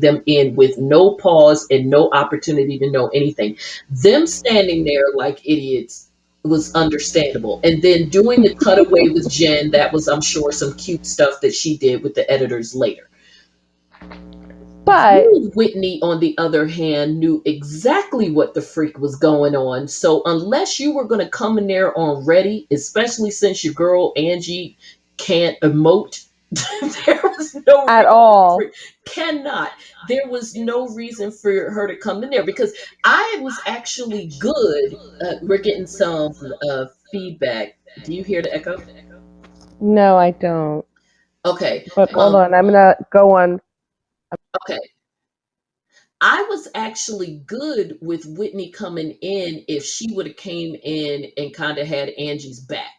them in with no pause and no opportunity to know anything. Them standing there like idiots was understandable. And then doing the cutaway with Jen, that was, I'm sure, some cute stuff that she did with the editors later. But You, Whitney, on the other hand, knew exactly what the freak was going on. So unless you were going to come in there on ready, especially since your girl Angie can't emote, there was no at reason for all, cannot. There was no reason for her to come in there, because I was actually good. We're getting some feedback. Do you hear the echo? no, I don't. Okay. But hold Um, on, I'm gonna go on. okay. I was actually good with Whitney coming in if she would have came in and kind of had Angie's back.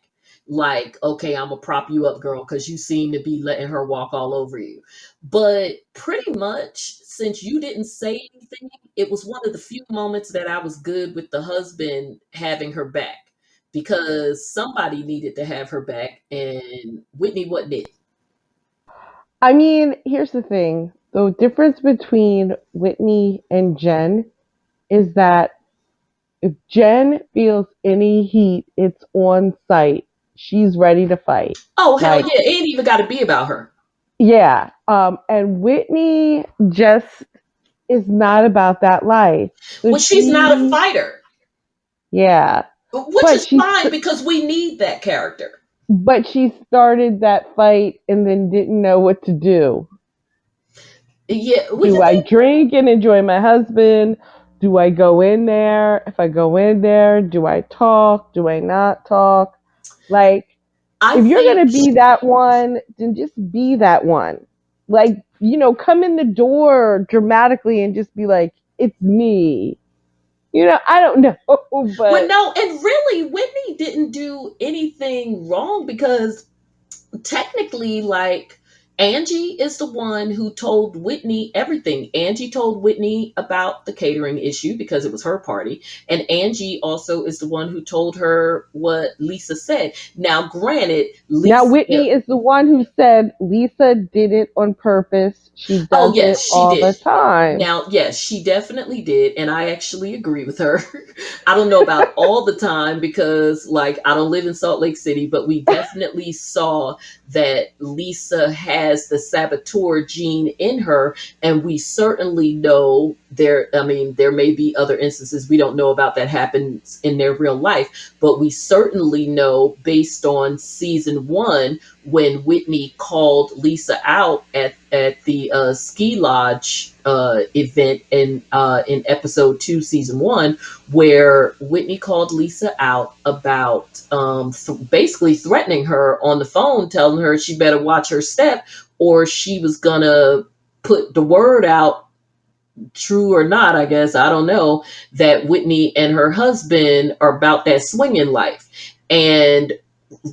Like, okay, I'm gonna prop you up, girl, because you seem to be letting her walk all over you. But pretty much, since you didn't say anything, it was one of the few moments that I was good with the husband having her back, because somebody needed to have her back, and Whitney wasn't it. I mean, here's the thing. The difference between Whitney and Jen is that if Jen feels any heat, it's on site. She's ready to fight. Oh, hell Like, yeah, it ain't even got to be about her. yeah. And Whitney just is not about that life. So Well, she's not a she, fighter, yeah. which But is fine because we need that character. she started that fight and then didn't know what to do. Yeah, well, Do I drink and enjoy my husband? Do I go in there? If I go in there, do I talk? Do I not talk? Like, I if you're think going to be that one, then just be that one. Like, come in the door dramatically and just be like, it's me. I don't know, well, but no, and really, Whitney didn't do anything wrong, because technically, like, Angie is the one who told Whitney everything. Angie told Whitney about the catering issue because it was her party. And Angie also is the one who told her what Lisa said. Now, granted, now Lisa, Whitney is the one who said Lisa did it on purpose. She oh, does yes, it she all did. the time. Now, yes, she definitely did, and I actually agree with her. I don't know about all the time, because, like, I don't live in Salt Lake City, but we definitely saw that Lisa has the saboteur gene in her, and we certainly know there. I mean, there may be other instances we don't know about that happens in their real life, but we certainly know, based on season 1, when Whitney called Lisa out at the ski lodge event in episode 2, season 1, where Whitney called Lisa out about basically threatening her on the phone, telling her she better watch her step, or she was gonna put the word out true or not, I guess, I don't know, that Whitney and her husband are about that swinging life. And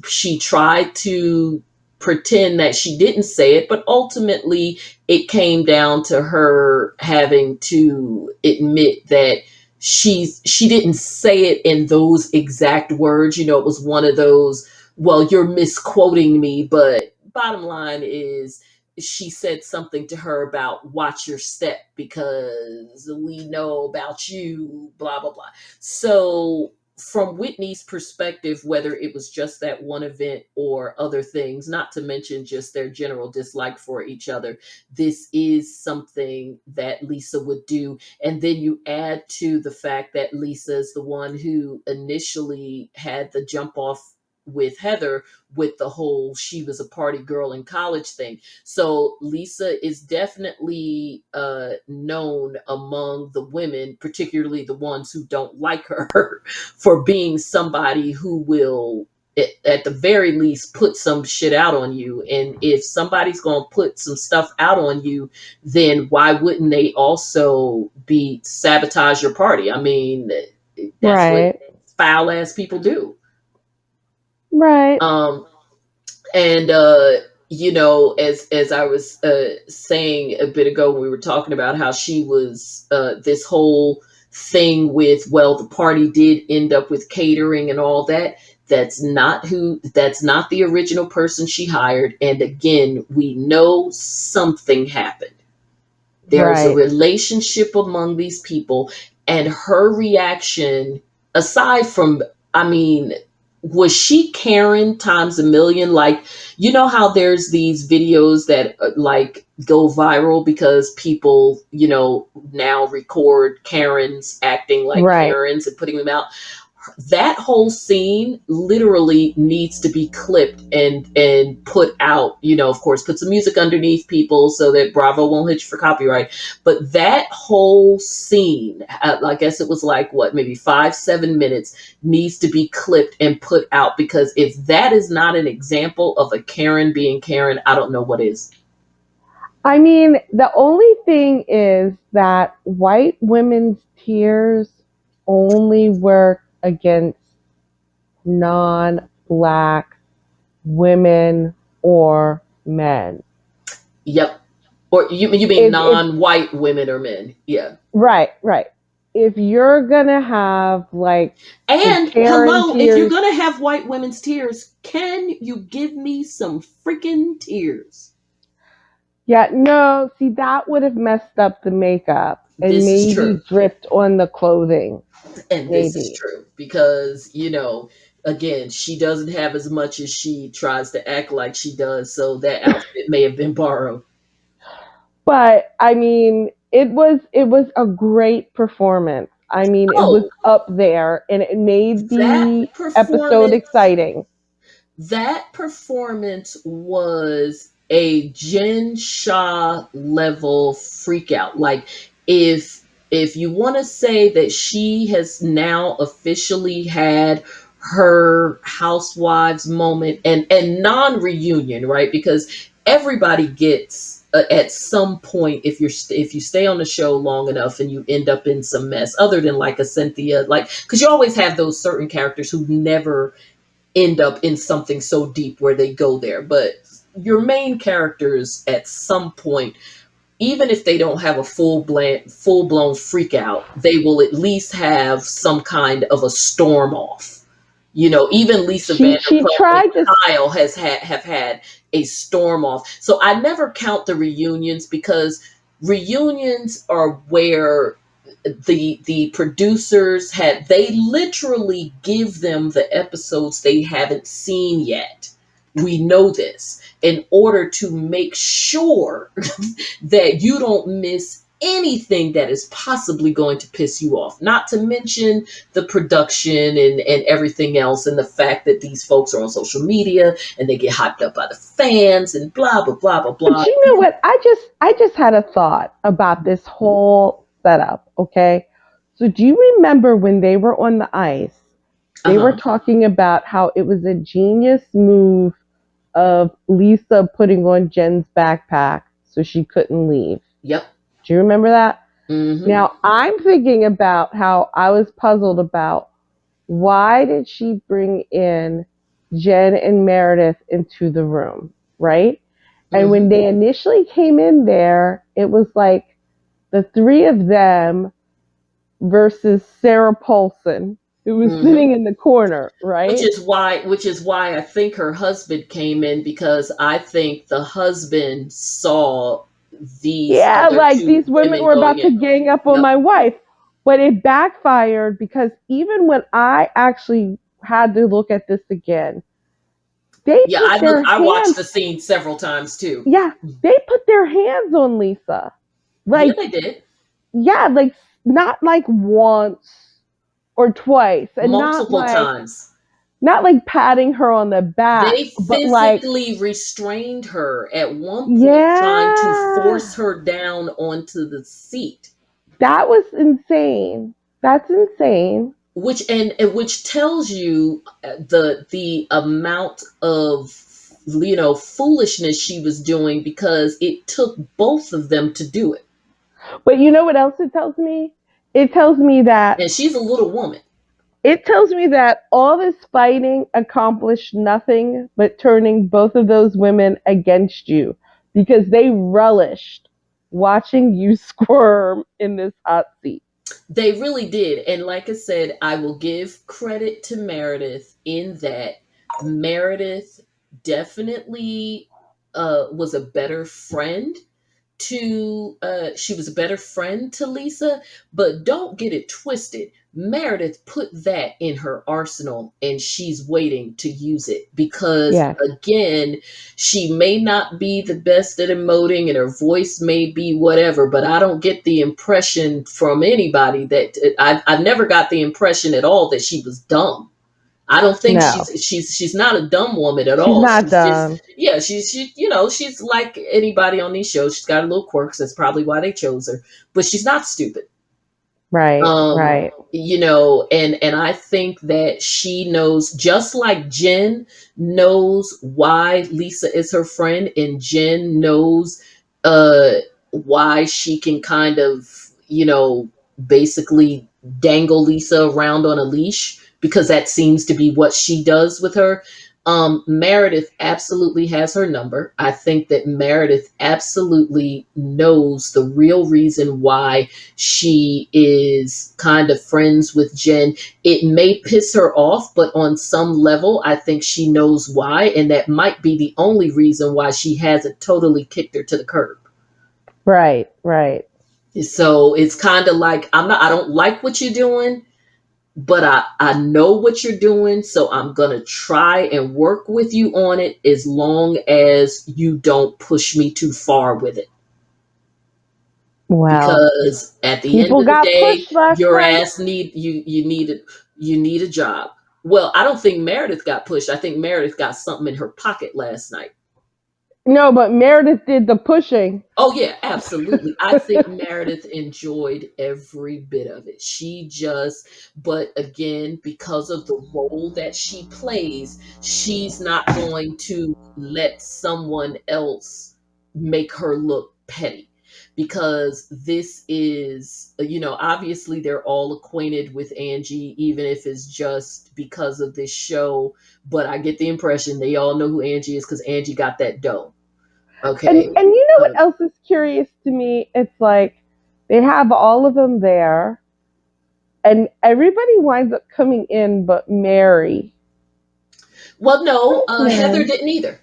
she tried to pretend that she didn't say it, but ultimately it came down to her having to admit that she didn't say it in those exact words. It was one of those, well, you're misquoting me, but bottom line is she said something to her about watch your step because we know about you, blah blah blah. So from Whitney's perspective, whether it was just that one event or other things, not to mention just their general dislike for each other, this is something that Lisa would do. And then you add to the fact that Lisa is the one who initially had the jump off with Heather with the whole she was a party girl in college thing. So Lisa is definitely known among the women, particularly the ones who don't like her, for being somebody who will at the very least put some shit out on you. And if somebody's going to put some stuff out on you, then why wouldn't they also be sabotage your party? I mean, that's what Right. foul ass people do. Right. um and as I was saying a bit ago, when we were talking about how she was this whole thing with, well, the party did end up with catering and all that. That's not the original person she hired. And again, we know something happened. There's a Right. relationship among these people, and her reaction, aside from, I mean, was she Karen times a million? Like, how there's these videos that like go viral because people, now record Karens acting like Right. Karens and putting them out. That whole scene literally needs to be clipped and put out. Of course, put some music underneath, people, so that Bravo won't hit you for copyright. But that whole scene, I guess it was like what, maybe 5-7 minutes, needs to be clipped and put out, because if that is not an example of a Karen being Karen, I don't know what is. I mean, the only thing is that white women's tears only work against non black women or men. Yep. Or you mean If non-white women or men? Yeah. right, right. If you're gonna have like the And Karen hello, if you're tears, gonna have white women's tears, can you give me some freaking tears? yeah, no, see that would have messed up the makeup and This is true. maybe dripped on the clothing. And this is Maybe. true because, again, she doesn't have as much as she tries to act like she does. So that outfit may have been borrowed. But I mean, it was a great performance. I mean, it was Oh, up there and it made that the episode performance exciting. that performance was a Jen Shah level freak out. Like, if you want to say that she has now officially had her Housewives moment, and non-reunion, right? Because everybody gets at some point, if you stay on the show long enough and you end up in some mess, other than like a Cynthia, like, because you always have those certain characters who never end up in something so deep where they go there. But your main characters at some point, even if they don't have a full blown freak out, they will at least have some kind of a storm off. Even Lisa She Vanderpump and tried to Kyle have had a storm off. So I never count the reunions, because reunions are where the producers had, they literally give them the episodes they haven't seen yet. We know this, in order to make sure that you don't miss anything that is possibly going to piss you off. Not to mention the production and everything else, and the fact that these folks are on social media and they get hyped up by the fans and blah blah blah blah but blah. you know what? I just had a thought about this whole setup, okay? So do you remember when they were on the ice? They were Uh-huh. talking about how it was a genius move of Lisa putting on Jen's backpack so she couldn't leave. Yep. Do you remember that? Mm-hmm. Now, I'm thinking about how I was puzzled about why did she bring in Jen and Meredith into the room, right? And when Mm-hmm. they initially came in there, it was like the three of them versus Sarah Paulson, who was Mm-hmm. sitting in the corner, right? Which is why I think her husband came in, because I think the husband saw these Yeah, other like two these women women were going about to in. gang up on Yep. my wife. But it backfired because even when I actually had to look at this again, they Yeah, put their I watched hands, the scene several times too. yeah, they put their hands on Lisa. Yeah, Like, they did. yeah, like not like once or twice, and Multiple times. not like patting her on the back, They but like, physically restrained her at one point, trying to force yeah, her down onto the seat. that was insane. That's insane. And which tells you the amount of, foolishness she was doing, because it took both of them to do it. But you know what else it tells me? It tells me that And she's a little woman. all this fighting accomplished nothing but turning both of those women against you because they relished watching you squirm in this hot seat. They really did. And like I said, I will give credit to Meredith in that Meredith definitely was a better friend she was a better friend to Lisa, but don't get it twisted. Meredith put that in her arsenal, and she's waiting to use it, because Yes. again, she may not be the best at emoting and her voice may be whatever, but I don't get the impression from anybody that I've never got the impression at all that she was dumb. I don't think No. she's not a dumb woman at She's all. not She's just, dumb. yeah, she's like anybody on these shows. She's got a little quirks. That's probably why they chose her. But she's not stupid. Right. Right. And I think that she knows, just like Jen knows why Lisa is her friend, and Jen knows uh why she can kind of, basically dangle Lisa around on a leash, because that seems to be what she does with her. Meredith absolutely has her number. I think that Meredith absolutely knows the real reason why she is kind of friends with Jen. It may piss her off, but on some level, I think she knows why. And that might be the only reason why she hasn't totally kicked her to the curb. Right. Right. So it's kind of like, I don't like what you're doing, but I know what you're doing. So I'm going to try and work with you on it, as long as you don't push me too far with it. Well, Because at the end people of the got day, pushed last your night. ass you need a job. Well, I don't think Meredith got pushed. I think Meredith got something in her pocket last night. No, but Meredith did the pushing. Oh yeah, absolutely. I think Meredith enjoyed every bit of it. But again, because of the role that she plays, she's not going to let someone else make her look petty. Because this is, obviously they're all acquainted with Angie, even if it's just because of this show. But I get the impression they all know who Angie is, because Angie got that dough. And Okay. you know what Uh, else is curious to me? It's like they have all of them there, and everybody winds up coming in, but Mary. Well, no, Where's Heather Mary? didn't either.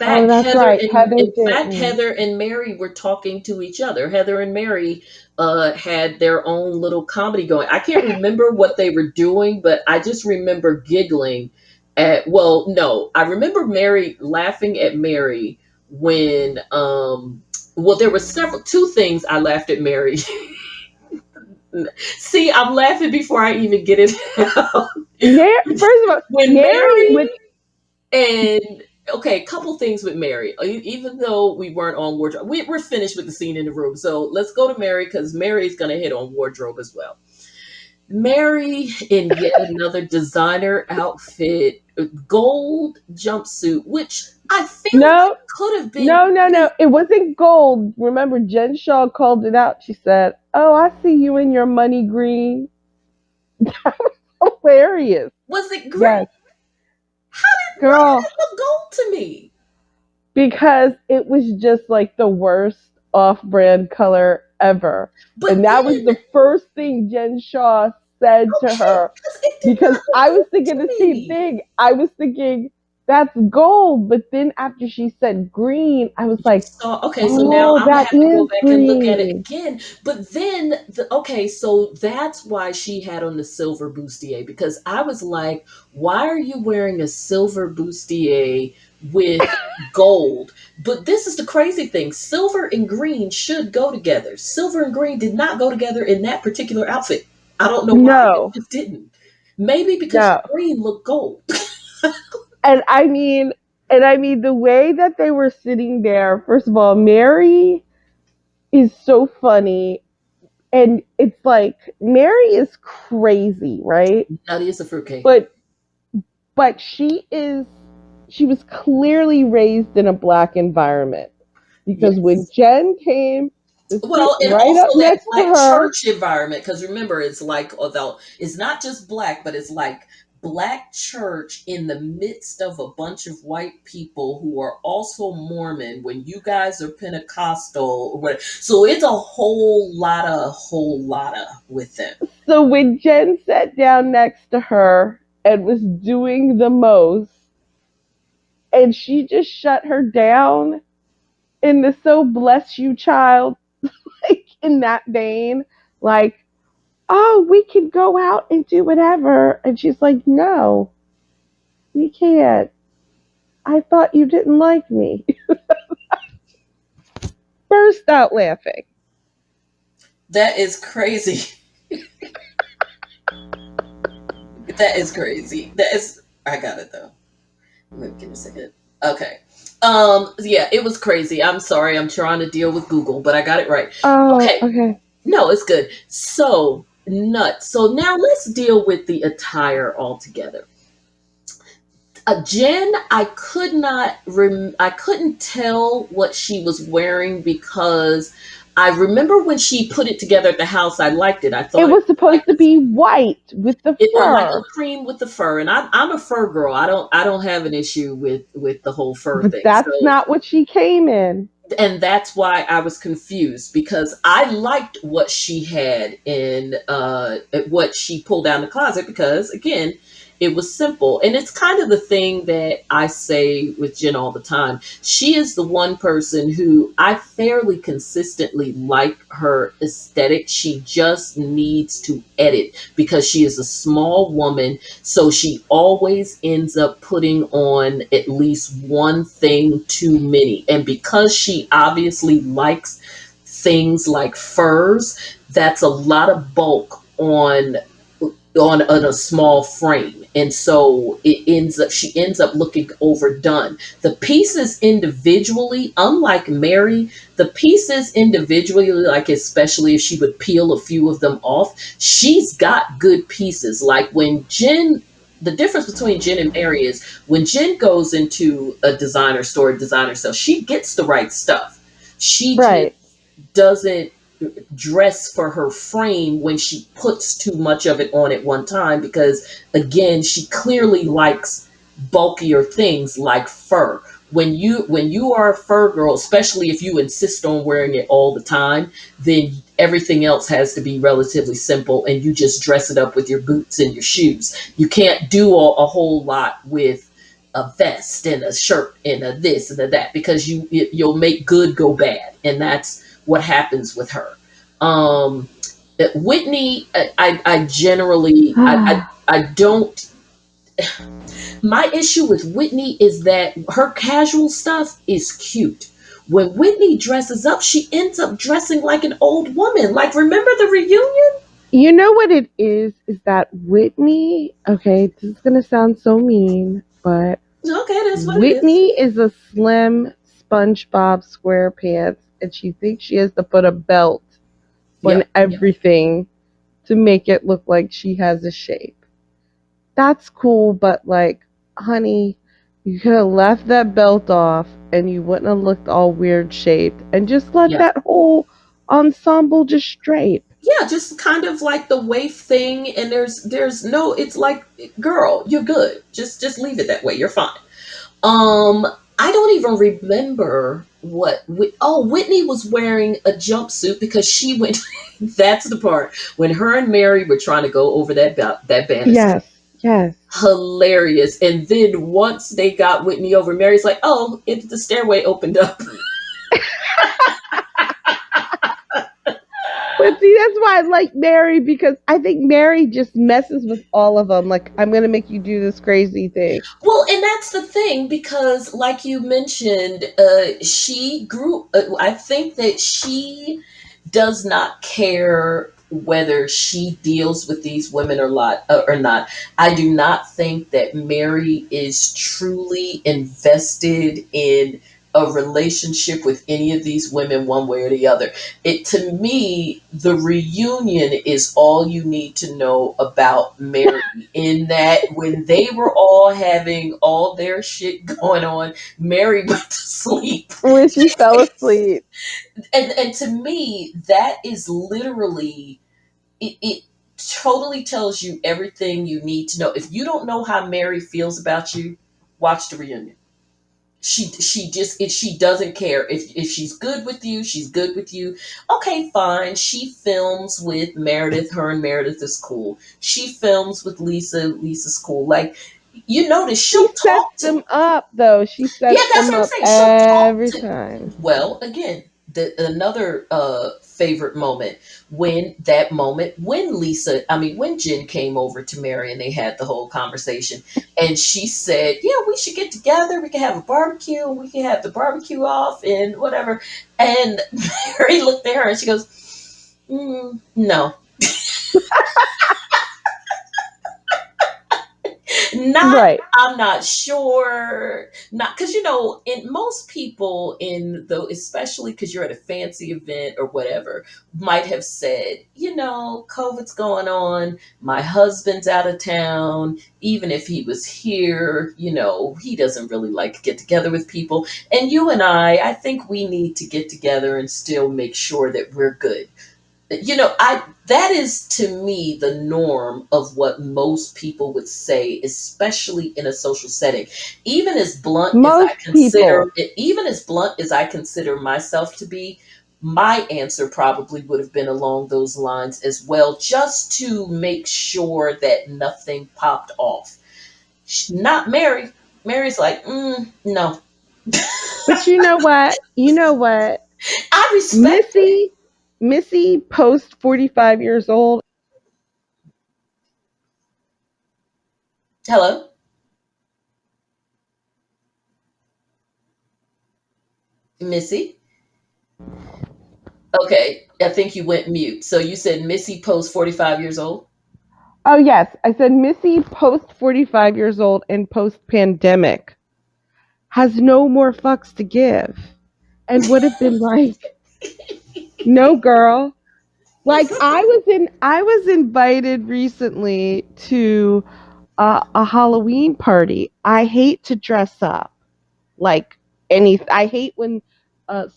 Oh, that's right. Heather In fact, didn't. Heather and Mary were talking to each other. Heather and Mary had their own little comedy going. I can't remember what they were doing, but I just remember giggling at. Well, no, I remember Mary laughing at Mary when. Well, there were two things I laughed at Mary. See, I'm laughing before I even get it out. First of all, When Mary Mary with And okay, a couple things with Mary. Even though we weren't on wardrobe, we're finished with the scene in the room. So let's go to Mary, because Mary's going to hit on wardrobe as well. Mary in yet another designer outfit, gold jumpsuit, which I feel like No, could have been no. pretty. It wasn't gold. Remember, Jen Shaw called it out. She said, "Oh, I see you in your money green." Hilarious. Was it green? Yes, Why girl. did it look gold to me? Because it was just like the worst off-brand color ever. But And that was then, the first thing Jen Shaw said to okay, her, because it did because not look I was gold thinking to the same me. thing. I was thinking that's gold, but then after she said green, I was like, So okay, so now oh, I'm gonna that have to go is back and look at it green. again. But then, okay, so that's why she had on the silver bustier, because I was like, why are you wearing a silver bustier with gold? But this is the crazy thing: silver and green should go together. Silver and green did not go together in that particular outfit. I don't know why it No, just didn't. Maybe because no. green looked gold. And I mean the way that they were sitting there, first of all, Mary is so funny. And it's like Mary is crazy, right? Nutty as a fruitcake. But she was clearly raised in a black environment because when Yes. Jen came to sit Well, and right also up that next to black her, church environment, because remember, it's like, although it's not just black, but it's like black church in the midst of a bunch of white people who are also Mormon when you guys are Pentecostal or whatever. So it's a whole lot of with them. so when Jen sat down next to her and was doing the most, and she just shut her down in the so bless you child, like in that vein, like, oh, we can go out and do whatever. And she's like, no, we can't. I thought you didn't like me. Burst out laughing. That is crazy. That is crazy. That is. I got it though. Wait, give me a second. Okay. Yeah, it was crazy. I'm sorry. I'm trying to deal with Google, but I got it right. Oh, Okay. okay. No, it's good. So, nuts. So now let's deal with the attire altogether. Jen, I couldn't tell what she was wearing because I remember when she put it together at the house, I liked it. I It thought it was was like supposed to be white with the it was like a fur, cream with the fur, and I'm a fur girl. I don't have an issue with the whole fur but thing. that's So, not what she came in. and that's why I was confused, because I liked what she had in what she pulled down the closet, because again, it was simple. And it's kind of the thing that I say with Jen all the time. She is the one person who I fairly consistently like her aesthetic. She just needs to edit because she is a small woman, so she always ends up putting on at least one thing too many. And because she obviously likes things like furs, that's a lot of bulk on a small frame, and so she ends up looking overdone. The pieces individually, unlike Mary, the pieces individually, like especially if she would peel a few of them off, she's got good pieces. Like when Jen, the difference between Jen and Mary is when Jen goes into a designer store, designer sale, she gets the right stuff. She just Right. doesn't dress for her frame when she puts too much of it on at one time, because again, she clearly likes bulkier things like fur. When you are a fur girl, especially if you insist on wearing it all the time, then everything else has to be relatively simple, and you just dress it up with your boots and your shoes. You can't do a whole lot with a vest and a shirt and a this and a that, because you'll make good go bad, and that's what happens with her. Um, Whitney, I generally, I don't. My issue with Whitney is that her casual stuff is cute. When Whitney dresses up, she ends up dressing like an old woman. Like, remember the reunion? You know what it is that Whitney, okay, this is going to sound so mean, but Okay, that's what it is. Whitney is a slim SpongeBob SquarePants, and she thinks she has to put a belt on Yep, everything to make it look like she has a shape. That's cool, but like, honey, you could have left that belt off and you wouldn't have looked all weird shaped and just let Yeah. that whole ensemble just drape. Yeah, just kind of like the waif thing, and there's no, it's like, girl, you're good. Just leave it that way. You're fine. Um, I don't even remember what. Oh, Whitney was wearing a jumpsuit because she went. That's the part when her and Mary were trying to go over that banister. Yes, yes. Hilarious. And then once they got Whitney over, Mary's like, "Oh, the stairway opened up." But see, that's why I like Mary because I think Mary just messes with all of them. Like, I'm going to make you do this crazy thing. Well, and that's the thing because, like you mentioned, she grew. I think that she does not care whether she deals with these women or not. I do not think that Mary is truly invested in a relationship with any of these women one way or the other. It, to me, the reunion is all you need to know about Mary, in that when they were all having all their shit going on, Mary went to sleep. When she fell asleep. And to me, that is literally, it totally tells you everything you need to know. If you don't know how Mary feels about you, watch the reunion. She doesn't care if she's good with you, she's good with you. Okay, fine. She films with Meredith, her and Meredith is cool. She films with Lisa's cool. Like, you notice She she'll sets talk to. them up, though. She Yeah, sets that's them what I'm up saying. She'll talk every to. time. Well, again, another favorite moment, when when Jen came over to Mary and they had the whole conversation, and she said, "Yeah, we should get together. We can have a barbecue. And we can have the barbecue off and whatever." And Mary looked at her and she goes, "No, not." Right. I'm not sure. Not because, in most people, in though, especially because you're at a fancy event or whatever, might have said, COVID's going on. My husband's out of town. Even if he was here, he doesn't really like to get together with people. And you and I think we need to get together and still make sure that we're good. I that is, to me, the norm of what most people would say, especially in a social setting. Most people. Even as blunt as I consider myself to be, my answer probably would have been along those lines as well, just to make sure that nothing popped off. Not Mary. Mary's like, no. But you know what? You know what? I respect it. Missy, Missy post 45 years old. Hello, Missy. Okay, I think you went mute. So you said Missy post 45 years old? Oh, yes. I said Missy post 45 years old and post pandemic has no more fucks to give and would have been like, no, girl. Like, I was invited recently to a Halloween party. I hate to dress up. Like, I hate when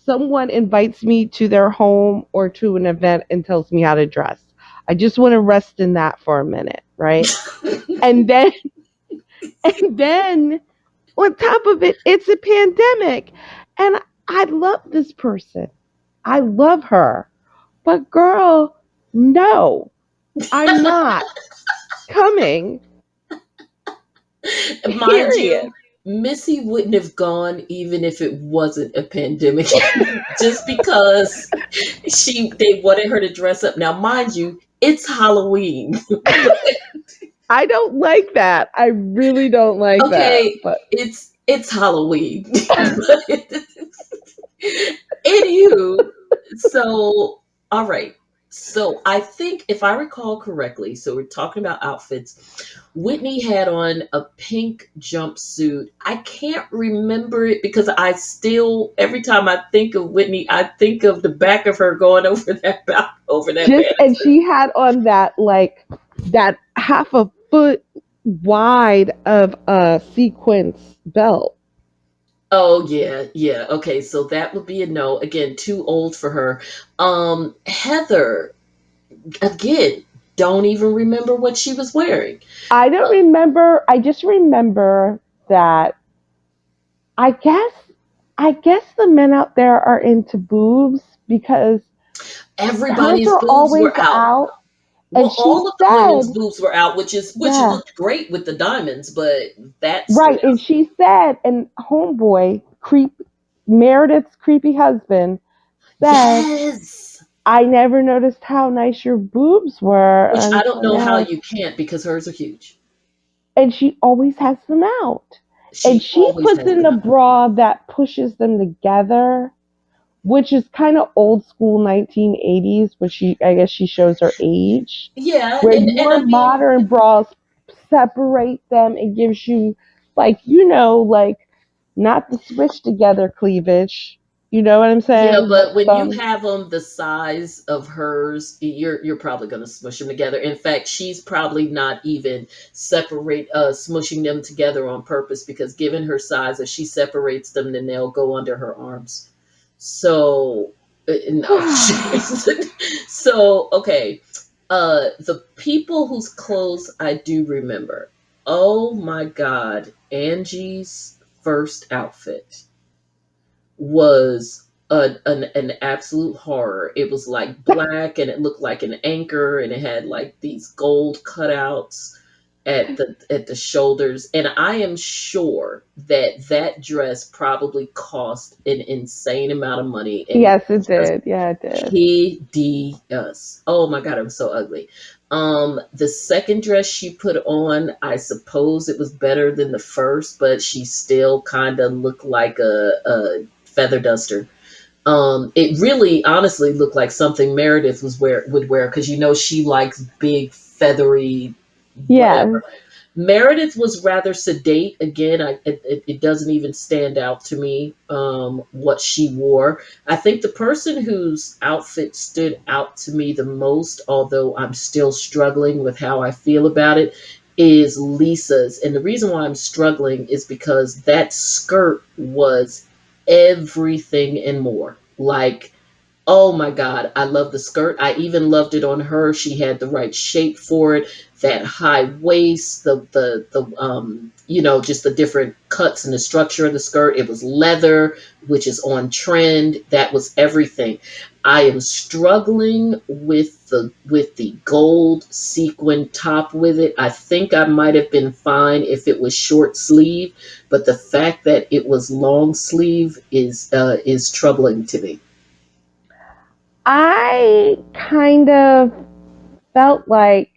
someone invites me to their home or to an event and tells me how to dress. I just want to rest in that for a minute, right? And then and then on top of it, it's a pandemic. And I love this person. I love her. But girl, no, I'm not coming. Mind Period. you, Missy wouldn't have gone even if it wasn't a pandemic, just because they wanted her to dress up. Now, mind you, it's Halloween. I don't like that. I really don't like that. Okay, But it's Halloween. Anywho, so all right. So I think if I recall correctly, so we're talking about outfits. Whitney had on a pink jumpsuit. I can't remember it because I still every time I think of Whitney, I think of the back of her going over over that Just and banister. she had on that like that half a foot wide of a sequence belt. Oh yeah, yeah. Okay, so that would be a no. Again, too old for her. Heather, again, don't even remember what she was wearing. I don't remember. I just remember that I guess the men out there are into boobs because hers Everybody's are boobs always were out. out. And Well, she all of the women's said, boobs were out, which yeah, looked great with the diamonds, but that stood right. And out. she said, and homeboy, Meredith's creepy husband said, Yes. I never noticed how nice your boobs were Which I don't until know how now. you can't because hers are huge. And she always has them out. And She she always puts has in them a out. bra that pushes them together, which is kind of old school 1980s, but I guess she shows her age, Yeah, where and more I mean, modern bras separate them and gives you, like, like not the switch together cleavage. You know what I'm yeah, saying? But but when you some, have them the size of hers, you're probably going to smush them together. In fact, she's probably not even smushing them together on purpose because given her size, if she separates them, then they'll go under her arms. So no. So okay, the people whose clothes I do remember. Oh my God, Angie's first outfit was an absolute horror. It was like black and it looked like an anchor and it had like these gold cutouts at the shoulders, and I am sure that that dress probably cost an insane amount of money and it yes, it was did. Yeah, it did. hideous. Oh my God, it was so ugly. The second dress she put on, I suppose it was better than the first, but she still kind of looked like a feather duster. It really honestly looked like something Meredith would wear because she likes big feathery Yes. whatever. Meredith was rather sedate. Again, it doesn't even stand out to me what she wore. I think the person whose outfit stood out to me the most, although I'm still struggling with how I feel about it, is Lisa's. And the reason why I'm struggling is because that skirt was everything and more. Like, oh my God, I love the skirt. I even loved it on her. She had the right shape for it. That high waist, just the different cuts and the structure of the skirt. It was leather, which is on trend. That was everything. I am struggling with the gold sequin top with it. I think I might have been fine if it was short sleeve, but the fact that it was long sleeve is troubling to me. I kind of felt like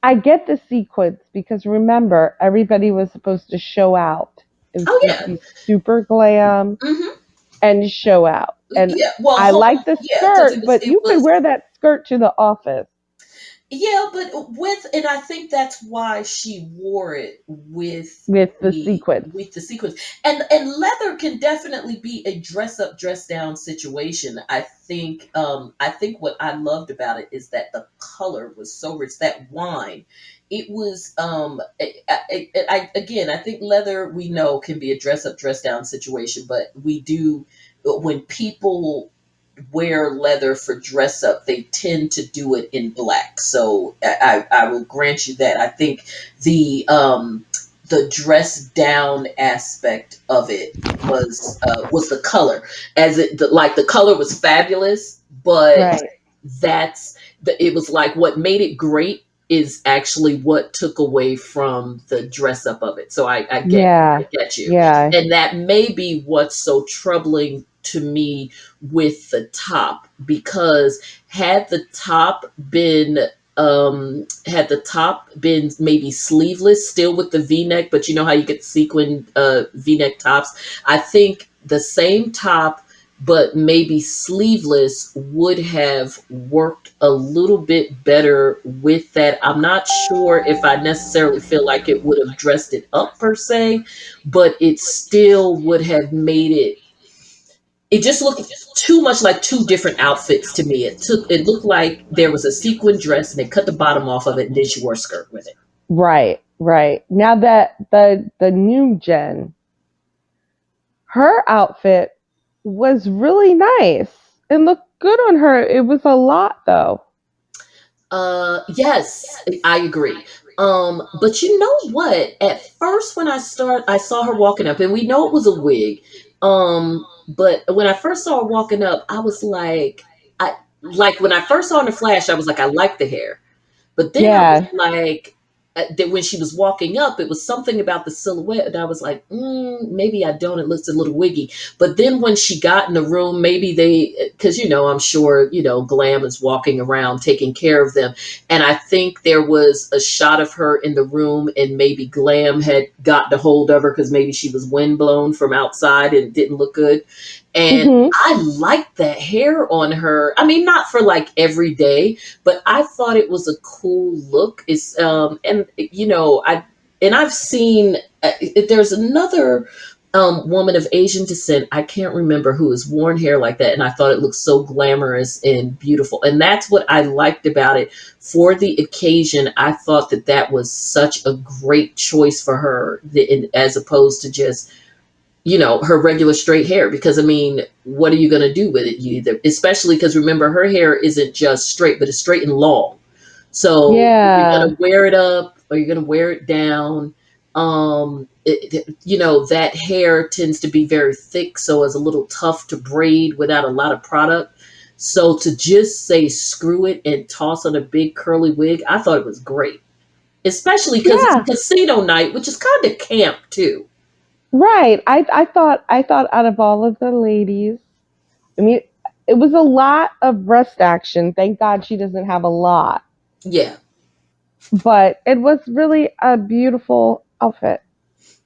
I get the sequence because remember, everybody was supposed to show out. It was Oh supposed to yeah. be super glam Hmm. and show out. And Yeah. Well, I like the yeah, because skirt, but it you could was wear that skirt to the office yeah, but and I think that's why she wore it with the sequence. with the sequins. And leather can definitely be a dress up, dress down situation. I think what I loved about it is that the color was so rich. That wine, it was again, I think leather we know can be a dress up, dress down situation, but we do when people wear leather for dress up, they tend to do it in black. So I will grant you that. I think the dress down aspect of it was the color, like the color was fabulous, but Right. it was like what made it great is actually what took away from the dress up of it. So I Yeah. get you, Yeah. and that may be what's so troubling to me with the top because had the top been maybe sleeveless still with the v-neck, but you know how you get sequin v-neck tops, I think the same top but maybe sleeveless would have worked a little bit better with that. I'm not sure if I necessarily feel like it would have dressed it up per se, but it still would have made it. It just looked too much like two different outfits to me. It looked like there was a sequin dress and they cut the bottom off of it and then she wore a skirt with it. Right, right. Now that the new Jen, her outfit was really nice and looked good on her. It was a lot though. Yes, I agree. But you know what? At first, when I saw her walking up, and we know it was a wig. But when I first saw her walking up, I was I like when I first saw her in the flash, I was like, I like the hair. But then I was Yeah. like, that when she was walking up, it was something about the silhouette, and I was like, maybe I don't. It looks a little wiggy. But then when she got in the room, maybe because I'm sure Glam is walking around taking care of them, and I think there was a shot of her in the room, and maybe Glam had gotten a hold of her because maybe she was windblown from outside and it didn't look good. And Mhm. I liked that hair on her. I mean, not for like every day, but I thought it was a cool look. It's and I've seen there's another woman of Asian descent. I can't remember who has worn hair like that, and I thought it looked so glamorous and beautiful. And that's what I liked about it for the occasion. I thought that that was such a great choice for her, as opposed to just her regular straight hair, because I mean, what are you going to do with it? You either, especially because remember, her hair isn't just straight, but it's straight and long. So you're going Yeah. to wear it up or you're going to wear it down. That hair tends to be very thick, so it's a little tough to braid without a lot of product. So to just say screw it and toss on a big curly wig, I thought it was great, especially because it's Yeah. casino night, which is kind of camp too. Right. I thought out of all of the ladies, I mean, it was a lot of breast action. Thank God she doesn't have a lot, Yeah. but it was really a beautiful outfit.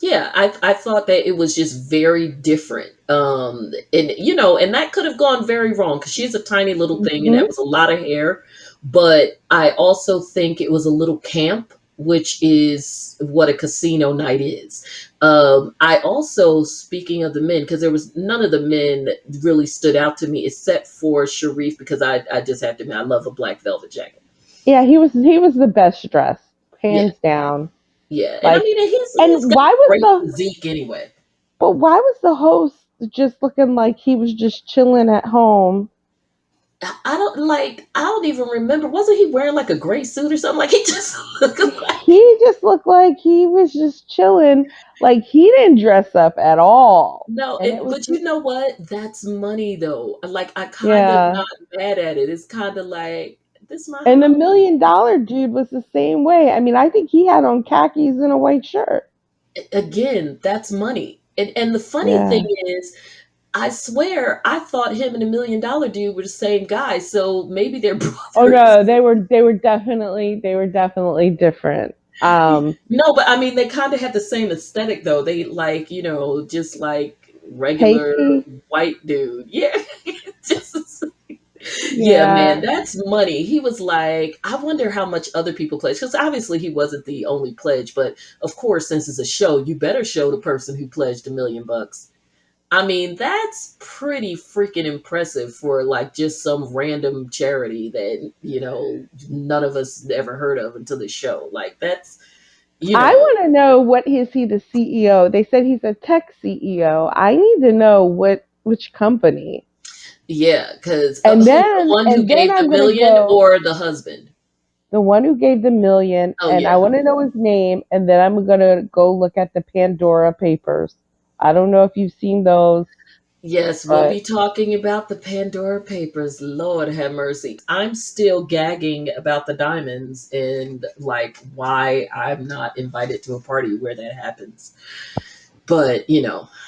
Yeah, I thought that it was just very different. And and that could have gone very wrong because she's a tiny little thing and that Mhm. was a lot of hair. But I also think it was a little camp, which is what a casino night is. I also, speaking of the men, because there was none of the men that really stood out to me except for Sharif, because I just have to admit, I love a black velvet jacket. Yeah, he was the best dressed, Yeah, hands down. yeah. And I Like, mean, he's and got why a was great the physique anyway. but why was the host just looking like he was just chilling at home? I don't even remember. Wasn't he wearing like a gray suit or something? Like he just looked like He just looked like he was just chilling. Like he didn't dress up at all. no, And it was but you just know what? That's money though. Like I kind of yeah. not mad at it. It's kind of like this my And the house. $1 million dude was the same way. I mean, I think he had on khakis and a white shirt. Again, that's money. And the funny thing Yeah. is, I swear I thought him and $1 million dude were the same guy. So maybe they're Oh brothers. no, they were definitely different. No, but I mean, they kind of had the same aesthetic though. They like, just like regular Pasty. white dude. Yeah. just Yeah, man, Yeah. that's money. He was like, I wonder how much other people pledged. Because obviously he wasn't the only pledge, but of course, since it's a show, you better show the person who pledged $1 million. I mean, that's pretty freaking impressive for like just some random charity that, none of us ever heard of until the show. Like that's, you I know, want to know, what is he the CEO? They said he's a tech CEO. I need to know which company. yeah, because And who, the then one who and then gave the I'm gonna million go or the husband? the one who gave the million, Oh, and I yeah. want to know his name, and then I'm gonna go look at the Pandora papers. I don't know if you've seen those, Yes, we'll but be talking about the Pandora Papers. Lord have mercy. I'm still gagging about the diamonds and like why I'm not invited to a party where that happens. But,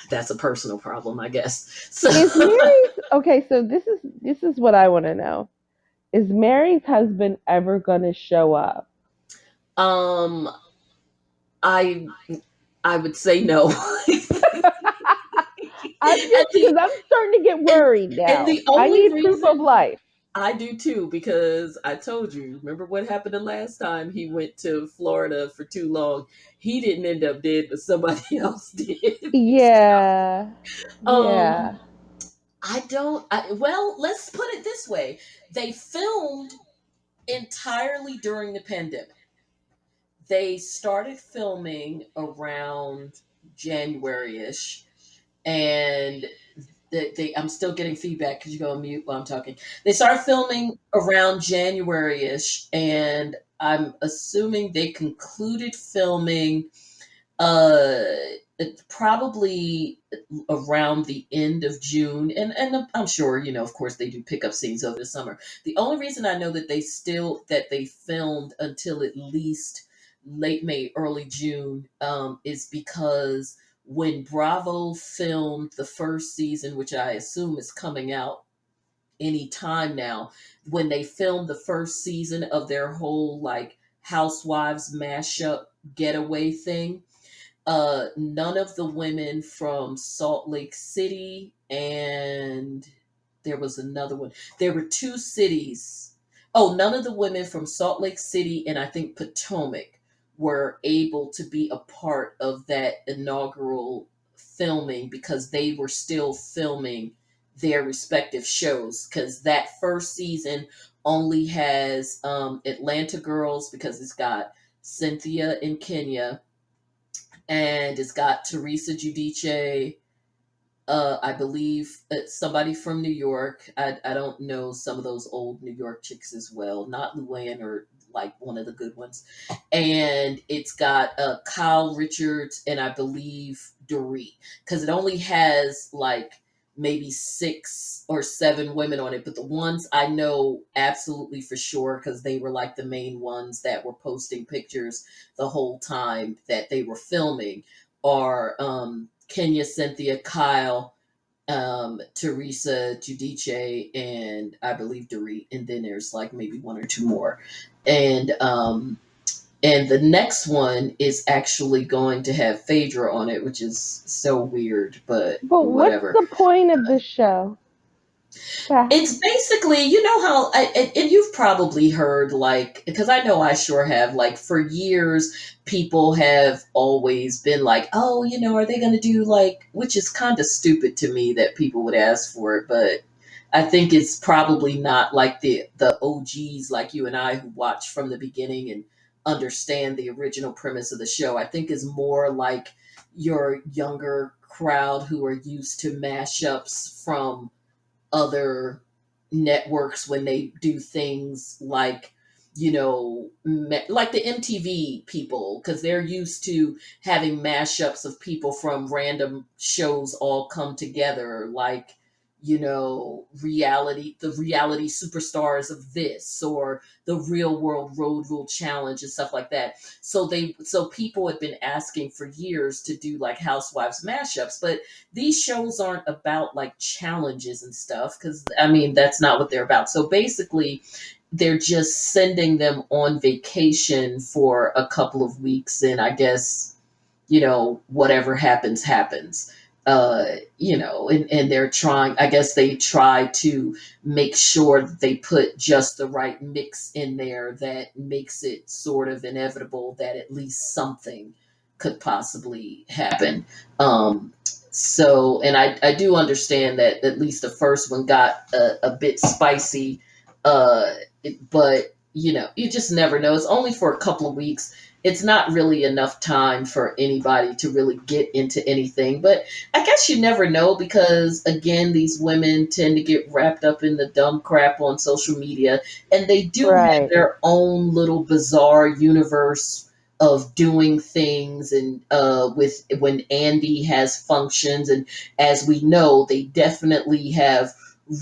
that's a personal problem, I guess. So, is Mary's okay? So this is what I want to know. Is Mary's husband ever gonna show up? um, I I would say no. I'm And just because the I'm starting to get and worried and now. the I only need proof of reason life. I do too, because I told you, remember what happened the last time he went to Florida for too long? He didn't end up dead, but somebody else did. Yeah. um Yeah. well, let's put it this way. They filmed entirely during the pandemic. They started filming around January-ish, and I'm still getting feedback because you go on mute while I'm talking. They started filming around January-ish, and I'm assuming they concluded filming uh probably around the end of June, and I'm sure, of course they do pick up scenes over the summer. The only reason I know that they filmed until at least late May, early June, is because when Bravo filmed the first season, which I assume is coming out any time now, when they filmed the first season of their whole like Housewives mashup getaway thing, none of the women from Salt Lake City, and there was another one. There were two cities. Oh, none of the women from Salt Lake City and I think Potomac were able to be a part of that inaugural filming because they were still filming their respective shows, because that first season only has Atlanta girls, because it's got Cynthia in Kenya, and it's got Teresa Giudice. I believe it's somebody from New York. I don't know some of those old New York chicks as well. Not Luann or like one of the good ones. And it's got Kyle Richards and I believe Dorit, because it only has like maybe 6 or 7 women on it. But the ones I know absolutely for sure, because they were like the main ones that were posting pictures the whole time that they were filming, are Kenya, Cynthia, Kyle, Teresa Giudice, and I believe Dorit, and then there's like maybe one or two more, and the next one is actually going to have Phaedra on it, which is so weird, but But what's whatever. the point of the show? It's basically, how, and you've probably heard, like, because I know I sure have, like, for years, people have always been like, oh, are they going to do, like, which is kind of stupid to me that people would ask for it, but I think it's probably not like the OGs like you and I who watch from the beginning and understand the original premise of the show. I think is more like your younger crowd who are used to mashups from other networks when they do things like, like the MTV people, because they're used to having mashups of people from random shows all come together, like, the reality superstars of this, or the real world road rule challenge and stuff like that. So people have been asking for years to do like Housewives mashups, but these shows aren't about like challenges and stuff, because I mean that's not what they're about. So basically they're just sending them on vacation for a couple of weeks, and I guess, whatever happens happens. And they're trying, I guess they try to make sure that they put just the right mix in there that makes it sort of inevitable that at least something could possibly happen. And I do understand that at least the first one got a bit spicy, but you just never know. It's only for a couple of weeks. It's not really enough time for anybody to really get into anything. But I guess you never know, because again, these women tend to get wrapped up in the dumb crap on social media, and they do have Right. their own little bizarre universe of doing things, and with when Andy has functions, and as we know, they definitely have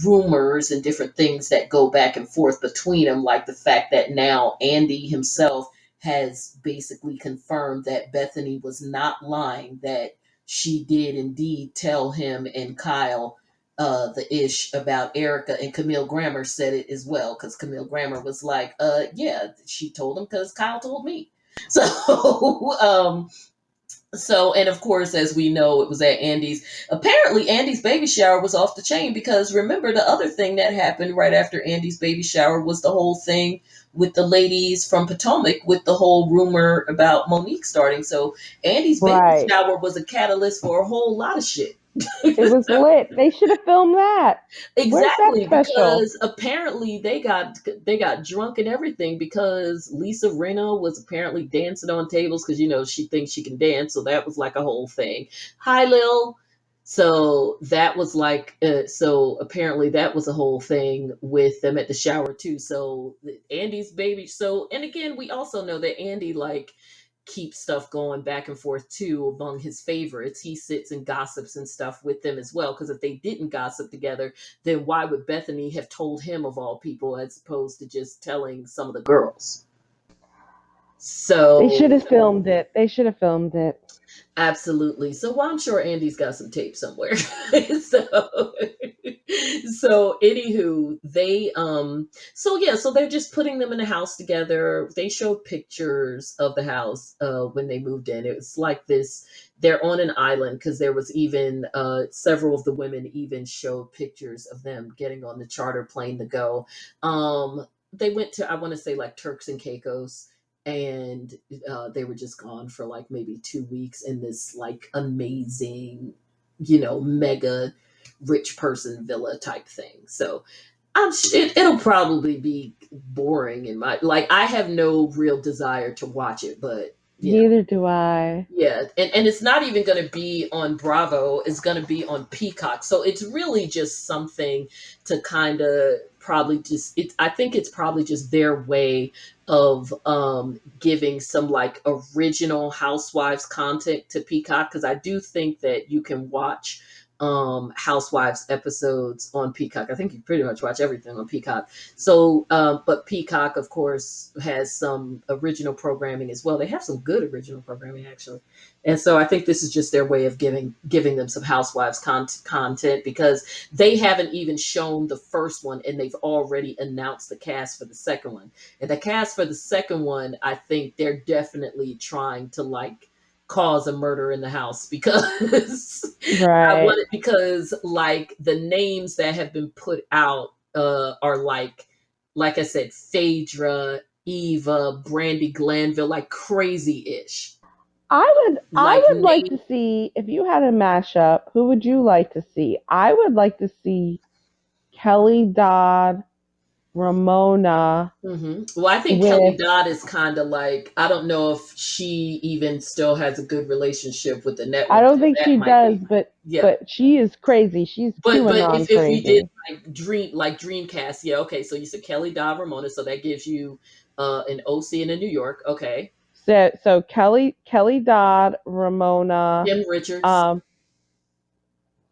rumors and different things that go back and forth between them, like the fact that now Andy himself has basically confirmed that Bethany was not lying, that she did indeed tell him and Kyle the ish about Erica, and Camille Grammer said it as well, because Camille Grammer was like, yeah, she told him because Kyle told me. So So, and of course, as we know, it was at Andy's. Apparently, Andy's baby shower was off the chain because remember the other thing that happened right after Andy's baby shower was the whole thing with the ladies from Potomac with the whole rumor about Monique starting. So, Andy's baby Right. shower was a catalyst for a whole lot of shit. It was lit. They should have filmed that. Where's that Exactly, special? because apparently they got drunk and everything because Lisa Rinna was apparently dancing on tables because she thinks she can dance, so that was like a whole thing. Hi, Lil. So that was like so apparently that was a whole thing with them at the shower too. So Andy's baby. So and again, we also know that Andy like keep stuff going back and forth too among his favorites. He sits and gossips and stuff with them as well. Because if they didn't gossip together, then why would Bethany have told him of all people as opposed to just telling some of the girls? They So should have filmed it. They should have filmed it. absolutely. So well, I'm sure Andy's got some tape somewhere. so so anywho, so yeah, so they're just putting them in a house together. They showed pictures of the house when they moved in. It was like this, they're on an island because there was even several of the women even showed pictures of them getting on the charter plane to go. They went to, I want to say, like Turks and Caicos, and they were just gone for like maybe 2 weeks in this like amazing, mega rich person villa type thing. So it'll probably be boring in my like. I have no real desire to watch it, but Neither do I. yeah, and it's not even going to be on Bravo. It's going to be on Peacock. So it's really just something to kind of probably just it. I think it's probably just their way of giving some like original Housewives content to Peacock because I do think that you can watch Housewives episodes on Peacock. I think you pretty much watch everything on Peacock. So, but Peacock, of course, has some original programming as well. They have some good original programming actually, and so I think this is just their way of giving them some Housewives content because they haven't even shown the first one, and they've already announced the cast for the second one. And the cast for the second one, I think they're definitely trying to like cause a murder in the house because I Right. want it because like the names that have been put out are like I said, Phaedra, Eva, Brandy Glanville, like crazy ish. I Like would like name to see if you had a mashup, who would you like to see? I would like to see Kelly Dodd, Ramona Well, I think Kelly with Dodd is kind of like I don't know if she even still has a good relationship with the I network, don't so think that she might does, be but yeah. she is crazy. She's But QAnon if we did crazy. like Dreamcast, yeah, okay. So you said Kelly Dodd Ramona, so that gives you an OC in a New York, okay. So Kelly Dodd, Ramona, Kim Richards, um,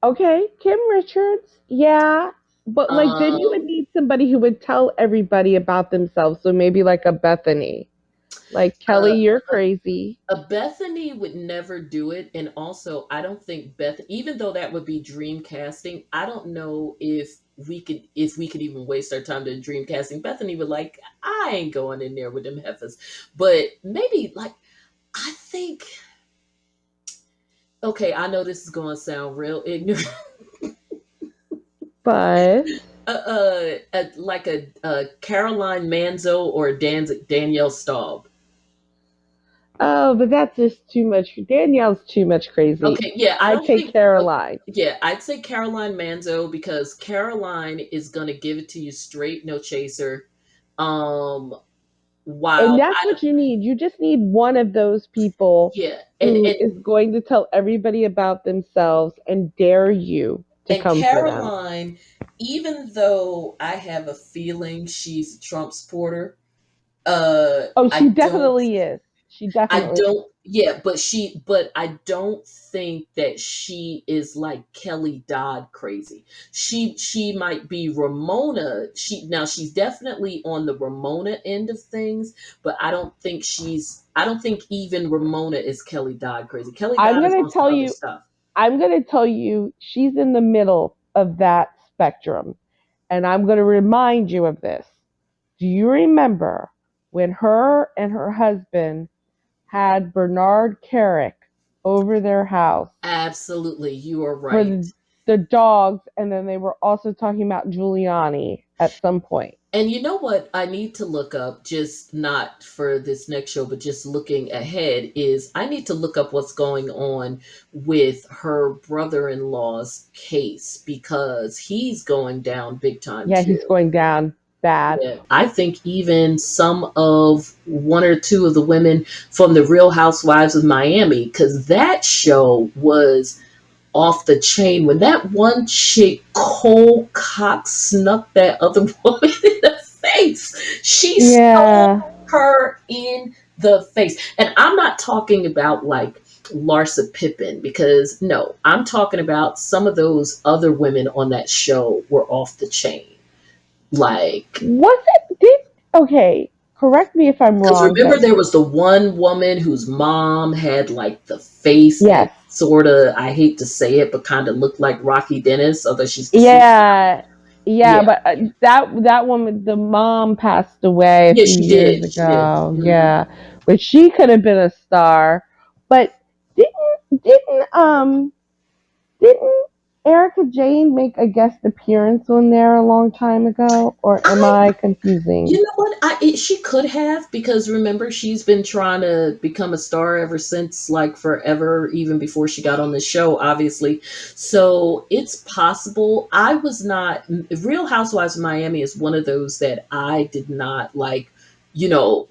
okay, Kim Richards, yeah. But like then you would um, need somebody who would tell everybody about themselves. So maybe like a Bethany. Like uh, Kelly, you're crazy. a Bethany would never do it, and also I don't think Beth, even though that would be dream casting, I don't know if we could even waste our time doing dream casting. Bethany would like, I ain't going in there with them heifers, but maybe like I think. Okay, I know this is going to sound real ignorant. But Like a Caroline Manzo or a Danielle Staub. oh, but that's just too much. Danielle's too much crazy. Okay, yeah, I I don't take think. Caroline. Yeah, I'd say Caroline Manzo because Caroline is gonna give it to you straight, no chaser. Um, And while that's what you need. You just need one of those people yeah, who is going to tell everybody about themselves and dare you to and come for them. Caroline, even though I have a feeling she's a Trump supporter, Oh, I she don't definitely is. She I definitely. don't, yeah, but I don't think that she is like Kelly Dodd crazy. She might be Ramona. She's definitely on the Ramona end of things, but I don't think even Ramona is Kelly Dodd crazy. Kelly I'm Dodd is gonna on some tell other you. stuff. I'm gonna tell you. She's in the middle of that spectrum, and I'm gonna remind you of this. Do you remember when her and her husband had Bernard Carrick? over their house Absolutely, you are for right. the dogs, and then they were also talking about Giuliani at some point. And you know what I need to look up, just not for this next show, but just looking ahead, is I need to look up what's going on with her brother in law's case because he's going down big time Yeah, too. he's going down bad. Yeah, I think even some of one or two of the women from the Real Housewives of Miami, because that show was off the chain. When that one chick, Cole Cox, snuck that other woman in the face, she stole Yeah. her in the face. And I'm not talking about like Larsa Pippen, because no, I'm talking about some of those other women on that show were off the chain. Like, Was it did okay, correct me if I'm because wrong, remember, but there was the one woman whose mom had like the face that yes. sort of, I hate to say it, but kind of looked like Rocky Dennis, although she's deceased now. Yeah. Yeah, Yeah. but that woman, the mom passed away a Yeah, few she years did. She did. ago. Mhm. Yeah. But she could have been a star. But didn't didn't Erica Jane make a guest appearance on there a long time ago, or am I I confusing? You know what? She could have, because remember, she's been trying to become a star ever since, like forever, even before she got on the show, obviously. So it's possible. I was not. Real Housewives of Miami is one of those that I did not like.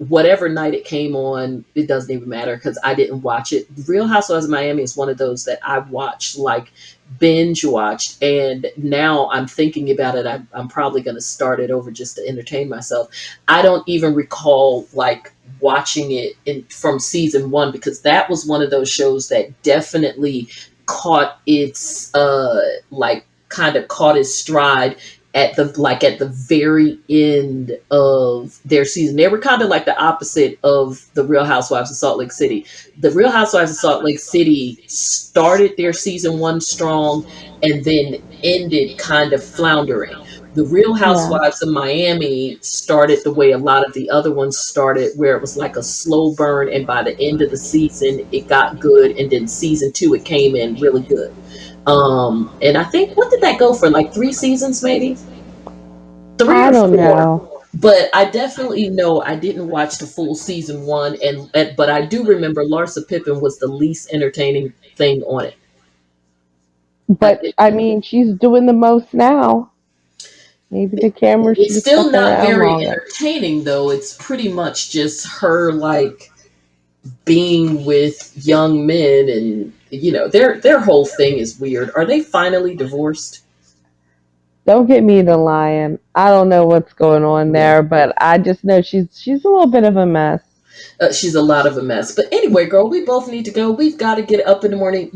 Whatever night it came on, it doesn't even matter because I didn't watch it. Real Housewives of Miami is one of those that I watched, like binge watched, and now I'm thinking about it. I'm probably going to start it over just to entertain myself. I don't even recall like watching it from season one, because that was one of those shows that definitely caught its like kind of caught its stride at the very end of their season. They were kind of like the opposite of the Real Housewives of Salt Lake City. The Real Housewives of Salt Lake City started their season one strong and then ended kind of floundering. The Real Yeah. Housewives of Miami started the way a lot of the other ones started, where it was like a slow burn, and by the end of the season, it got good, and then season two, it came in really good. And I think, what did that go for? Like 3 seasons, maybe three I or don't four. know. But I definitely know I didn't watch the full season one, but I do remember Larsa Pippen was the least entertaining thing on it. I But did. I mean, she's doing the most now. Maybe the camera should It's have still stuck not around very longer. entertaining though. It's pretty much just her like being with young men, and their whole thing is weird. Are they finally divorced? Don't get me to lying. I don't know what's going on Yeah. there, but I just know she's a little bit of a mess. She's a lot of a mess. But anyway, girl, we both need to go. We've got to get up in the morning.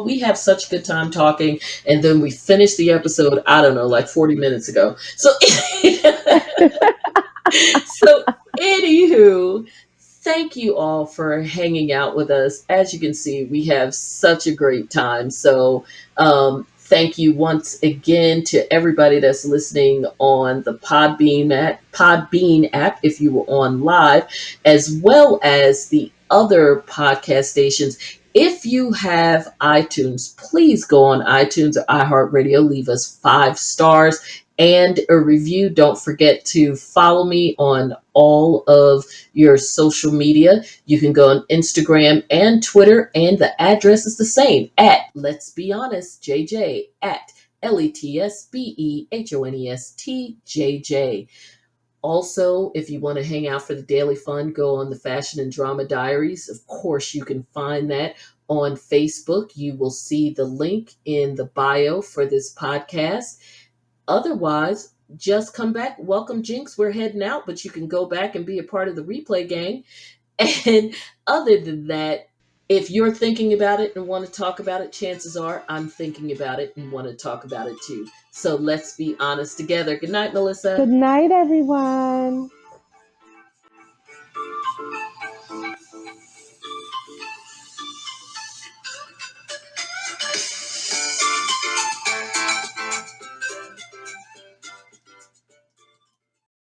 We have such a good time talking. And then we finished the episode, I don't know, like 40 minutes ago. So, so anywho, thank you all for hanging out with us. As you can see, we have such a great time. So, thank you once again to everybody that's listening on the Podbean app if you were on live, as well as the other podcast stations. If you have iTunes, please go on iTunes or iHeartRadio, leave us 5 stars and a review. Don't forget to follow me on all of your social media. You can go on Instagram and Twitter, and the address is the same, at Let's Be Honest JJ, at LETSBEHONEST JJ. Also, if you want to hang out for the daily fun, go on the Fashion and Drama Diaries. Of course, you can find that on Facebook. You will see the link in the bio for this podcast. Otherwise, just come back. Welcome, Jinx. We're heading out, but you can go back and be a part of the replay gang. And other than that, if you're thinking about it and want to talk about it, chances are I'm thinking about it and want to talk about it too. So let's be honest together. Good night, Good Melissa. night, everyone.